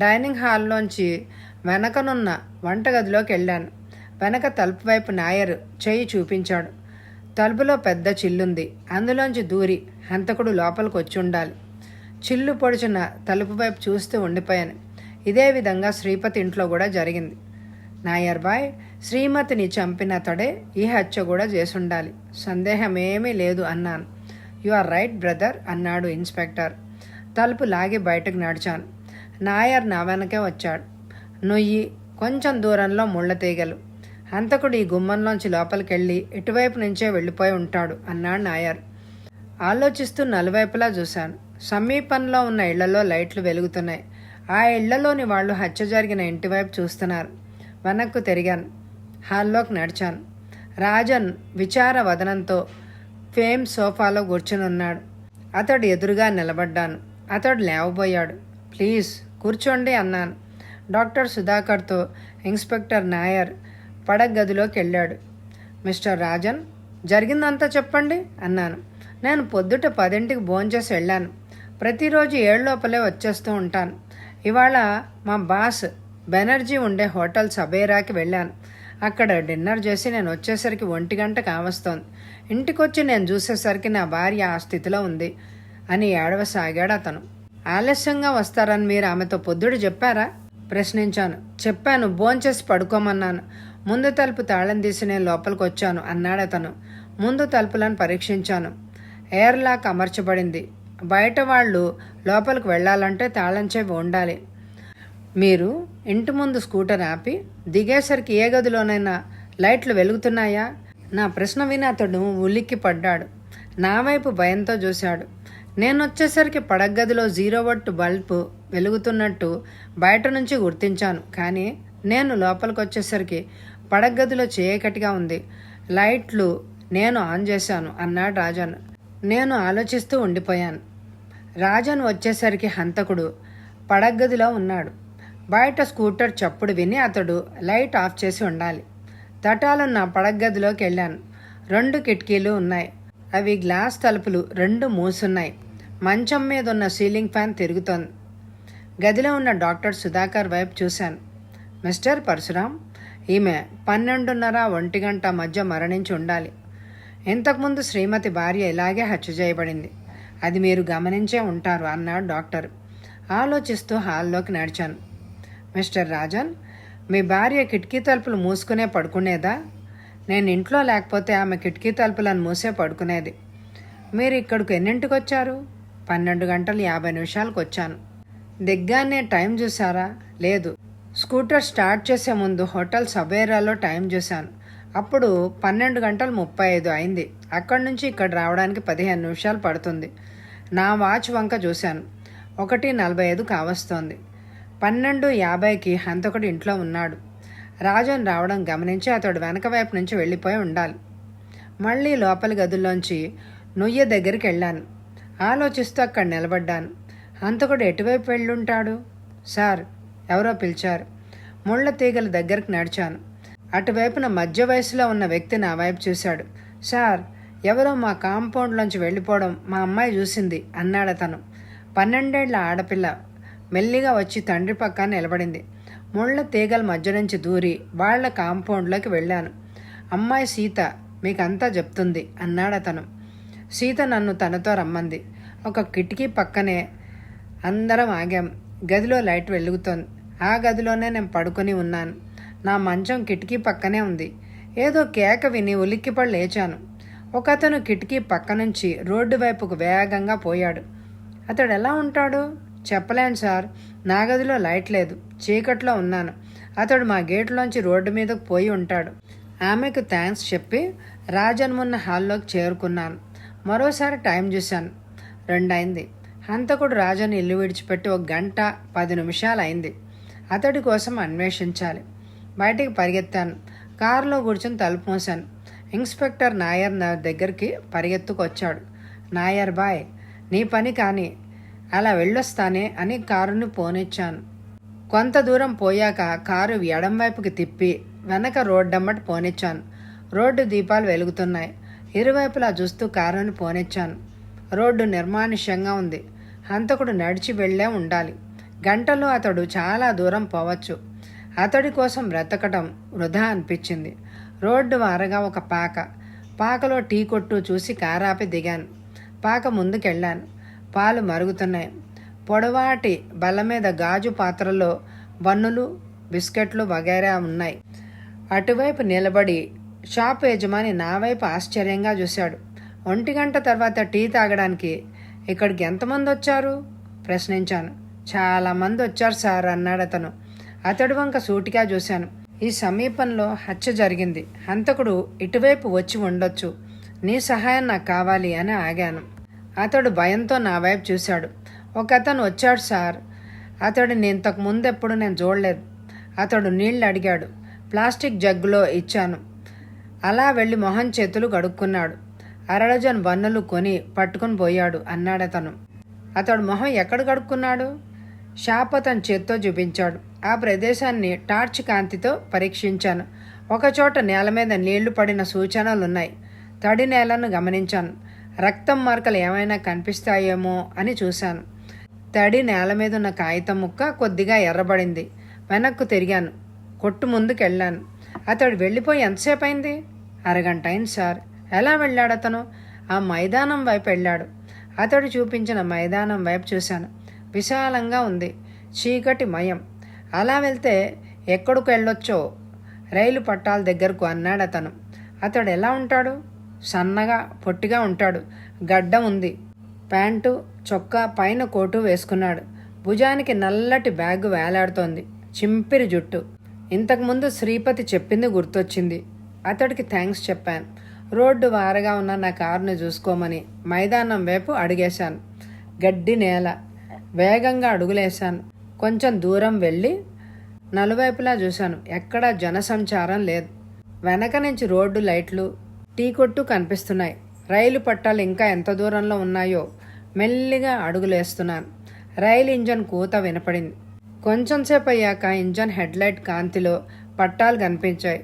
డైనింగ్ హాల్లోంచి వెనకనున్న వంటగదిలోకి వెళ్ళాను. వెనక తలుపు వైపు నాయర్ చెయ్యి చూపించాడు. తలుపులో పెద్ద చిల్లుంది. అందులోంచి దూరి హంతకుడు లోపలికి వచ్చి ఉండాలి. చిల్లు పొడిచిన తలుపు వైపు చూస్తూ ఉండిపోయాను. ఇదే విధంగా శ్రీపతి ఇంట్లో కూడా జరిగింది. నాయర్ బాయ్, శ్రీమతిని చంపిన అతడే ఈ హత్య కూడా చేసుండాలి. సందేహమేమీ లేదు అన్నాను. యు ఆర్ రైట్ బ్రదర్ అన్నాడు ఇన్స్పెక్టర్. తలుపు లాగి బయటకు నడిచాను. నాయర్ నా వెనకే వచ్చాడు. నొయ్యి, కొంచెం దూరంలో ముళ్ళ తీగలు. హంతకుడు ఈ గుమ్మంలోంచి లోపలికెళ్ళి ఇటువైపు నుంచే వెళ్ళిపోయి ఉంటాడు అన్నాడు నాయర్. ఆలోచిస్తూ నలువైపులా చూశాను. సమీపంలో ఉన్న ఇళ్లలో లైట్లు వెలుగుతున్నాయి. ఆ ఇళ్లలోని వాళ్ళు హత్య జరిగిన ఇంటివైపు చూస్తున్నారు. వెనక్కు తిరిగాను. హాల్లోకి నడిచాను. రాజన్ విచార వదనంతో ఫేమ్ సోఫాలో కూర్చుని ఉన్నాడు. అతడు ఎదురుగా నిలబడ్డాను. అతడు లేవబోయాడు. ప్లీజ్ కూర్చోండి అన్నాను. డాక్టర్ సుధాకర్తో ఇన్స్పెక్టర్ నాయర్ పడగదిలోకి వెళ్ళాడు. మిస్టర్ రాజన్, జరిగిందంతా చెప్పండి అన్నాను. నేను పొద్దుట 10ంటికి భోంచేసి వెళ్ళాను. ప్రతిరోజు 7 లోపలే వచ్చేస్తూ ఉంటాను. ఇవాళ మా బాస్ బెనర్జీ ఉండే హోటల్ సబేరాకి వెళ్ళాను. అక్కడ డిన్నర్ చేసి నేను వచ్చేసరికి 1 గంట కావస్తోంది. ఇంటికొచ్చి నేను చూసేసరికి నా భార్య ఆ స్థితిలో ఉంది అని ఏడవసాగాడు అతను. ఆలస్యంగా వస్తారని మీరు ఆమెతో పొద్దుడు చెప్పారా? ప్రశ్నించాను. చెప్పాను, భోంచేసి పడుకోమన్నాను. ముందు తలుపు తాళం తీసి నేను లోపలికి వచ్చాను అన్నాడు అతను. ముందు తలుపులను పరీక్షించాను. Air lock అమర్చబడింది. బయట వాళ్ళు లోపలికి వెళ్ళాలంటే తాళం చెవి ఉండాలి. మీరు ఇంటి ముందు స్కూటర్ ఆపి దిగేసరికి ఏ గదిలోనైనా లైట్లు వెలుగుతున్నాయా? నా ప్రశ్న విని అతడు ఉలిక్కి పడ్డాడు. నా వైపు భయంతో చూశాడు. నేనొచ్చేసరికి పడగదిలో 0 వోల్ట్ బల్బు వెలుగుతున్నట్టు బయట నుంచి గుర్తించాను. కానీ నేను లోపలికి వచ్చేసరికి పడగదిలో చీకటిగా ఉంది. లైట్లు నేను ఆన్ చేశాను అన్నాడు రాజన్. నేను ఆలోచిస్తూ ఉండిపోయాను. రాజన్ వచ్చేసరికి హంతకుడు పడగదిలో ఉన్నాడు. బయట స్కూటర్ చప్పుడు విని అతడు లైట్ ఆఫ్ చేసి ఉండాలి. తటాలున్న పడగదిలోకి వెళ్ళాను. 2 కిటికీలు ఉన్నాయి. అవి గ్లాస్ తలుపులు 2 మూసున్నాయి. మంచం మీద ఉన్న సీలింగ్ ఫ్యాన్ తిరుగుతోంది. గదిలో ఉన్న డాక్టర్ సుధాకర్ వైపు చూశాను. మిస్టర్ పరశురాం, ఈమె 12:30, 1 గంట మధ్య మరణించి ఉండాలి. ఇంతకుముందు శ్రీమతి భార్య ఇలాగే హత్య చేయబడింది. అది మీరు గమనించే ఉంటారు అన్నాడు డాక్టర్. ఆలోచిస్తూ హాల్లోకి నడిచాను. మిస్టర్ రాజన్, మీ భార్య కిటికీ తలుపులు మూసుకునే పడుకునేదా? నేను ఇంట్లో లేకపోతే ఆమె కిటికీ తలుపులను మూసే పడుకునేది. మీరు ఇక్కడికి ఎన్నింటికి వచ్చారు? 12:50 వచ్చాను. దిగ్గానే టైం చూసారా? లేదు. స్కూటర్ స్టార్ట్ చేసే ముందు హోటల్ సబేరాలో టైం చూశాను. అప్పుడు 12:35 అయింది. అక్కడి నుంచి ఇక్కడ రావడానికి 15 నిమిషాలు పడుతుంది. నా వాచ్ వంక చూశాను. 1:45 కావస్తోంది. 12:50కి హంతకుడు ఇంట్లో ఉన్నాడు. రాజన్ రావడం గమనించి అతడు వెనక వైపు నుంచి వెళ్ళిపోయి ఉండాలి. మళ్ళీ లోపలి గదుల్లోంచి నుయ్య దగ్గరికి వెళ్ళాను. ఆలోచిస్తూ అక్కడ నిలబడ్డాను. హంతకుడు ఎటువైపు వెళ్ళుంటాడు? సార్, ఎవరో పిలిచారు. ముళ్ళ తీగల దగ్గరికి నడిచాను. అటువైపున మధ్య వయసులో ఉన్న వ్యక్తి నా వైపు చూశాడు. సార్, ఎవరో మా కాంపౌండ్లోంచి వెళ్ళిపోవడం మా అమ్మాయి చూసింది అన్నాడు అతను. 12 ఏళ్ల ఆడపిల్ల మెల్లిగా వచ్చి తండ్రి పక్కన నిలబడింది. ముళ్ళ తీగల మధ్య నుంచి దూరి వాళ్ల కాంపౌండ్లోకి వెళ్ళాను. అమ్మాయి సీత మీకంతా చెప్తుంది అన్నాడు అతను. సీత నన్ను తనతో రమ్మంది. ఒక కిటికీ పక్కనే అందరం ఆగాం. గదిలో లైట్ వెలుగుతోంది. ఆ గదిలోనే నేను పడుకొని ఉన్నాను. నా మంచం కిటికీ పక్కనే ఉంది. ఏదో కేక విని ఉలిక్కిపడి లేచాను. ఒకతను కిటికీ పక్క నుంచి రోడ్డు వైపుకు వేగంగా పోయాడు. అతడు ఎలా ఉంటాడు? చెప్పలేను సార్. నా గదిలో లైట్ లేదు. చీకట్లో ఉన్నాను. అతడు మా గేట్లోంచి రోడ్డు మీదకు పోయి ఉంటాడు. ఆమెకు థ్యాంక్స్ చెప్పి రాజన్మున్న హాల్లోకి చేరుకున్నాను. మరోసారి టైం చూశాను. 2 అయింది. హంతకుడు రాజన్ ఇల్లు విడిచిపెట్టి 1 గంట 10 నిమిషాలు అయింది. అతడి కోసం అన్వేషించాలి. బయటికి పరిగెత్తాను. కారులో కూర్చొని తలుపు మూశాను. ఇన్స్పెక్టర్ నాయర్ నా దగ్గరికి పరిగెత్తుకొచ్చాడు. నాయర్ బాయ్, నీ పని కానీ, అలా వెళ్ళొస్తానే అని కారుని పోనిచ్చాను. కొంత దూరం పోయాక కారు ఎడం వైపుకి తిప్పి వెనక రోడ్డమ్మటి పోనిచ్చాను. రోడ్డు దీపాలు వెలుగుతున్నాయి. ఇరువైపులా చూస్తూ కారుని పోనిచ్చాను. రోడ్డు నిర్మానుష్యంగా ఉంది. హంతకుడు నడిచి వెళ్లే ఉండాలి. గంటలో అతడు చాలా దూరం పోవచ్చు. అతడి కోసం బ్రతకటం వృధా అనిపించింది. రోడ్డు వారగా ఒక పాకలో టీ కొట్టు చూసి కారాపి దిగాను. పాక ముందుకెళ్ళాను. పాలు మరుగుతున్నాయి. పొడవాటి బల్ల మీద గాజు పాత్రలో బన్నులు, బిస్కెట్లు వగైరా ఉన్నాయి. అటువైపు నిలబడి షాపు యజమాని నా వైపు ఆశ్చర్యంగా చూశాడు. 1 గంట తర్వాత టీ తాగడానికి ఇక్కడికి ఎంతమంది వచ్చారు? ప్రశ్నించాను. చాలామంది వచ్చారు సార్ అన్నాడు అతను. అతడి వంక సూటిగా చూశాను. ఈ సమీపంలో హత్య జరిగింది. హంతకుడు ఇటువైపు వచ్చి ఉండొచ్చు. నీ సహాయం నాకు కావాలి అని ఆగాను. అతడు భయంతో నా వైపు చూశాడు. ఒక అతను వచ్చాడు సార్. అతడిని ఇంతకు ముందెప్పుడు నేను చూడలేదు. అతడు నీళ్లు అడిగాడు. ప్లాస్టిక్ జగ్గులో ఇచ్చాను. అలా వెళ్ళి మొహం చేతులు కడుక్కున్నాడు. 1/2 డజన్ బన్నులు కొని పట్టుకుని పోయాడు అన్నాడతను. అతడు మొహం ఎక్కడ కడుక్కున్నాడు? షాప్ అతని చేత్తో చూపించాడు. ఆ ప్రదేశాన్ని టార్చ్ కాంతితో పరీక్షించాను. ఒకచోట నేల మీద నీళ్లు పడిన సూచనలున్నాయి. తడి నేలను గమనించాను. రక్తం మార్కలు ఏమైనా కనిపిస్తాయేమో అని చూశాను. తడి నేల మీద ఉన్న కాగితం ముక్క కొద్దిగా ఎర్రబడింది. వెనక్కు తిరిగాను. కొట్టు ముందుకెళ్ళాను. అతడు వెళ్ళిపోయి ఎంతసేపు అయింది? అరగంట అయింది సార్. ఎలా వెళ్ళాడు అతను? ఆ మైదానం వైపు వెళ్ళాడు. అతడు చూపించిన మైదానం వైపు చూశాను. విశాలంగా ఉంది. చీకటి మయం. అలా వెళ్తే ఎక్కడికి వెళ్ళొచ్చో రైలు పట్టాల దగ్గరకు అన్నాడు అతను. అతడు ఎలా ఉంటాడు? సన్నగా పొట్టిగా ఉంటాడు. గడ్డం ఉంది. ప్యాంటు చొక్కా పైన కోటు వేసుకున్నాడు. భుజానికి నల్లటి బ్యాగు వేలాడుతోంది. చింపిరి జుట్టు. ఇంతకుముందు శ్రీపతి చెప్పింది గుర్తొచ్చింది. అతడికి థ్యాంక్స్ చెప్పాను. రోడ్డు వారగా ఉన్న నా కారుని చూసుకోమని మైదానం వైపు అడుగేశాను. గడ్డి నేల. వేగంగా అడుగులేశాను. కొంచెం దూరం వెళ్ళి నలువైపులా చూశాను. ఎక్కడా జనసంచారం లేదు. వెనక నుంచి రోడ్డు లైట్లు, టీ కొట్టు కనిపిస్తున్నాయి. రైలు పట్టాలు ఇంకా ఎంత దూరంలో ఉన్నాయో మెల్లిగా అడుగులేస్తున్నాను. రైలు ఇంజన్ కూత వినపడింది. కొంచెంసేపు అయ్యాక ఇంజన్ హెడ్లైట్ కాంతిలో పట్టాలు కనిపించాయి.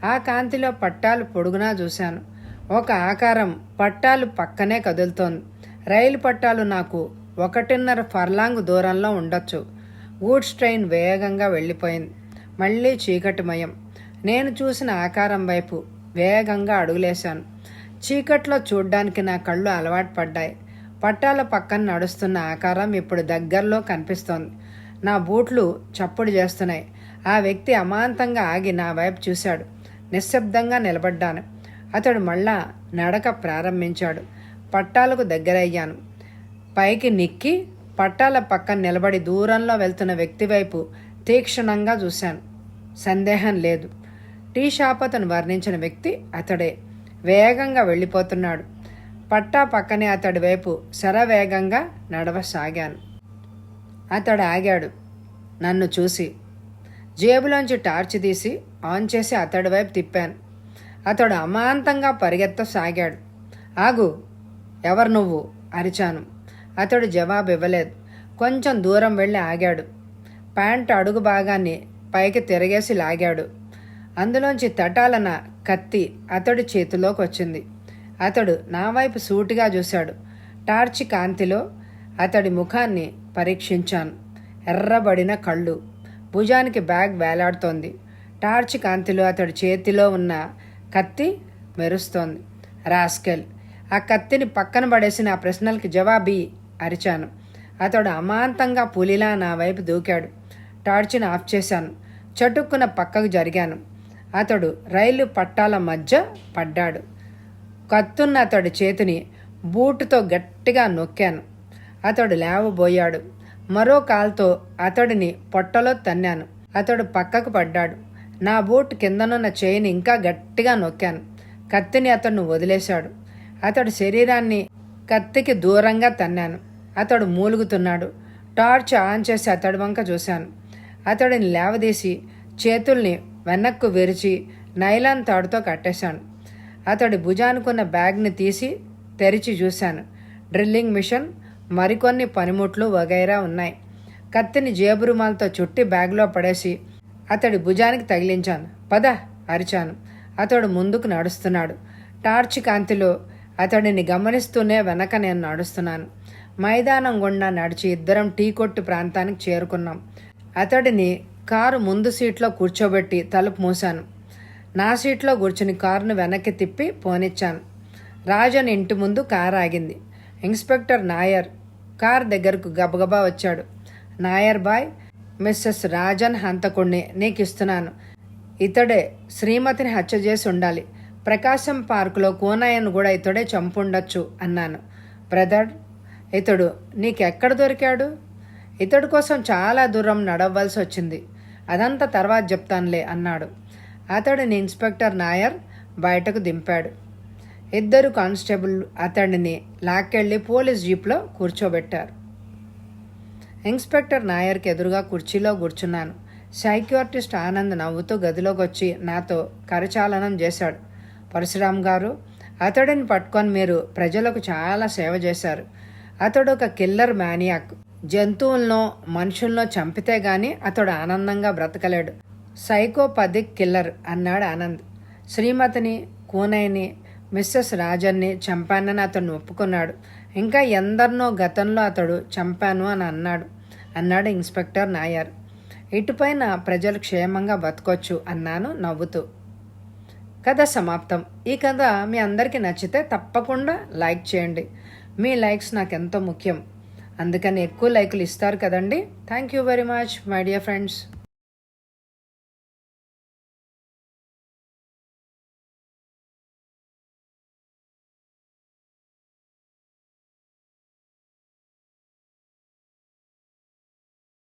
ఆ కాంతిలో పట్టాలు పొడుగునా చూశాను. ఒక ఆకారం పట్టాలు పక్కనే కదులుతోంది. రైలు పట్టాలు నాకు 1.5 ఫర్లాంగ్ దూరంలో ఉండొచ్చు. గూడ్స్ ట్రైన్ వేగంగా వెళ్ళిపోయింది. మళ్ళీ చీకటిమయం. నేను చూసిన ఆకారం వైపు వేగంగా అడుగులేశాను. చీకట్లో చూడ్డానికి నా కళ్ళు అలవాటు పడ్డాయి. పట్టాల పక్కన నడుస్తున్న ఆకారం ఇప్పుడు దగ్గరలో కనిపిస్తోంది. నా బూట్లు చప్పుడు చేస్తున్నాయి. ఆ వ్యక్తి అమాంతంగా ఆగి నా వైపు చూశాడు. నిశ్శబ్దంగా నిలబడ్డాను. అతడు మళ్ళా నడక ప్రారంభించాడు. పట్టాలకు దగ్గరయ్యాను. పైకి నిక్కి పట్టాల పక్కన నిలబడి దూరంలో వెళ్తున్న వ్యక్తి వైపు తీక్షణంగా చూశాను. సందేహం లేదు, టీ షాప్ అతను వర్ణించిన వ్యక్తి అతడే. వేగంగా వెళ్ళిపోతున్నాడు. పట్టా పక్కనే అతడి వైపు శరవేగంగా నడవసాగాను. అతడు ఆగాడు. నన్ను చూసి జేబులోంచి టార్చ్ తీసి ఆన్ చేసి అతడి వైపు తిప్పాను. అతడు అమాంతంగా పరిగెత్తసాగాడు. ఆగు, ఎవరు నువ్వు? అరిచాను. అతడు జవాబు ఇవ్వలేదు. కొంచెం దూరం వెళ్ళి ఆగాడు. ప్యాంటు అడుగు భాగాన్ని పైకి తిరగేసి లాగాడు. అందులోంచి తటాలన కత్తి అతడి చేతిలోకి వచ్చింది. అతడు నా వైపు సూటిగా చూశాడు. టార్చ్ కాంతిలో అతడి ముఖాన్ని పరీక్షించాను. ఎర్రబడిన కళ్ళు. భుజానికి బ్యాగ్ వేలాడుతోంది. టార్చ్ కాంతిలో అతడి చేతిలో ఉన్న కత్తి మెరుస్తోంది. రాస్కెల్, ఆ కత్తిని పక్కన పడేసి నా ప్రశ్నలకి జవాబీ అరిచాను. అతడు అమాంతంగా పులిలా నా వైపు దూకాడు. టార్చిని ఆఫ్ చేశాను. చటుక్కున పక్కకు జరిగాను. అతడు రైలు పట్టాల మధ్య పడ్డాడు. కత్తున్న అతడి చేతిని బూటుతో గట్టిగా నొక్కాను. అతడు లేవబోయాడు. మరో కాల్తో అతడిని పొట్టలో తన్నాను. అతడు పక్కకు పడ్డాడు. నా బూట్ కిందనున్న చేయిని ఇంకా గట్టిగా నొక్కాను. కత్తిని అతడును వదిలేశాడు. అతడి శరీరాన్ని కత్తికి దూరంగా తన్నాను. అతడు మూలుగుతున్నాడు. టార్చ్ ఆన్ చేసి అతడి వంక చూశాను. అతడిని లేవదీసి చేతుల్ని వెనక్కు విరిచి నైలాన్ తాడుతో కట్టేశాను. అతడి భుజానుకున్న బ్యాగ్ని తీసి తెరిచి చూశాను. డ్రిల్లింగ్ మిషన్, మరికొన్ని పనిముట్లు వగైరా ఉన్నాయి. కత్తిని జేబు రుమాలతో చుట్టి బ్యాగ్లో పడేసి అతడి భుజానికి తగిలించాను. పద అరిచాను. అతడు ముందుకు నడుస్తున్నాడు. టార్చ్ కాంతిలో అతడిని గమనిస్తూనే వెనక నేను నడుస్తున్నాను. మైదానం గుండా నడిచి ఇద్దరం టీ కొట్టు ప్రాంతానికి చేరుకున్నాం. అతడిని కారు ముందు సీట్లో కూర్చోబెట్టి తలుపు మూశాను. నా సీట్లో కూర్చుని కారును వెనక్కి తిప్పి పోనిచ్చాను. రాజన్ ఇంటి ముందు కారు ఆగింది. ఇన్స్పెక్టర్ నాయర్ కార్ దగ్గరకు గబగబా వచ్చాడు. నాయర్ బాయ్, మిస్సెస్ రాజన్ హంతకుణ్ణి నీకు ఇస్తున్నాను. ఇతడే శ్రీమతిని హత్య చేసి ఉండాలి. ప్రకాశం పార్కులో కూనయ్యను కూడా ఇతడే చంపుండొచ్చు అన్నాను. బ్రదర్, ఇతడు నీకెక్కడ దొరికాడు? ఇతడి కోసం చాలా దూరం నడవలసి వచ్చింది. అదంతా తర్వాత చెప్తానులే అన్నాడు. అతడిని ఇన్స్పెక్టర్ నాయర్ బయటకు దింపాడు. ఇద్దరు కానిస్టేబుల్ అతడిని లాక్కెళ్ళి పోలీస్ జీప్లో కూర్చోబెట్టారు. ఇన్స్పెక్టర్ నాయర్కి ఎదురుగా కుర్చీలో కూర్చున్నాను. సైకియాట్రిస్ట్ ఆనంద్ నవ్వుతూ గదిలోకి వచ్చి నాతో కరచాలనం చేశాడు. పరశురామ్ గారు, అతడిని పట్టుకొని మీరు ప్రజలకు చాలా సేవ చేశారు. అతడు ఒక కిల్లర్ మ్యానియాక్. జంతువులను మనుషులను చంపితే గాని అతడు ఆనందంగా బ్రతకలేడు. సైకోపథిక్ కిల్లర్ అన్నాడు ఆనంద్. శ్రీమతిని, కూనయ్యని, మిస్సెస్ రాజన్ని చంపానని అతను ఒప్పుకున్నాడు. ఇంకా ఎందరినో గతంలో అతడు చంపాను అని అన్నాడు ఇన్స్పెక్టర్ నాయర్. ఇటుపైన ప్రజలు క్షేమంగా బతకొచ్చు అన్నాను నవ్వుతూ. కథ సమాప్తం. ఈ కథ మీ అందరికీ నచ్చితే తప్పకుండా లైక్ చేయండి. మీ లైక్స్ నాకు ఎంతో ముఖ్యం. అందుకని ఎక్కువ లైకులు ఇస్తారు కదండి. Thank you very much my dear friends.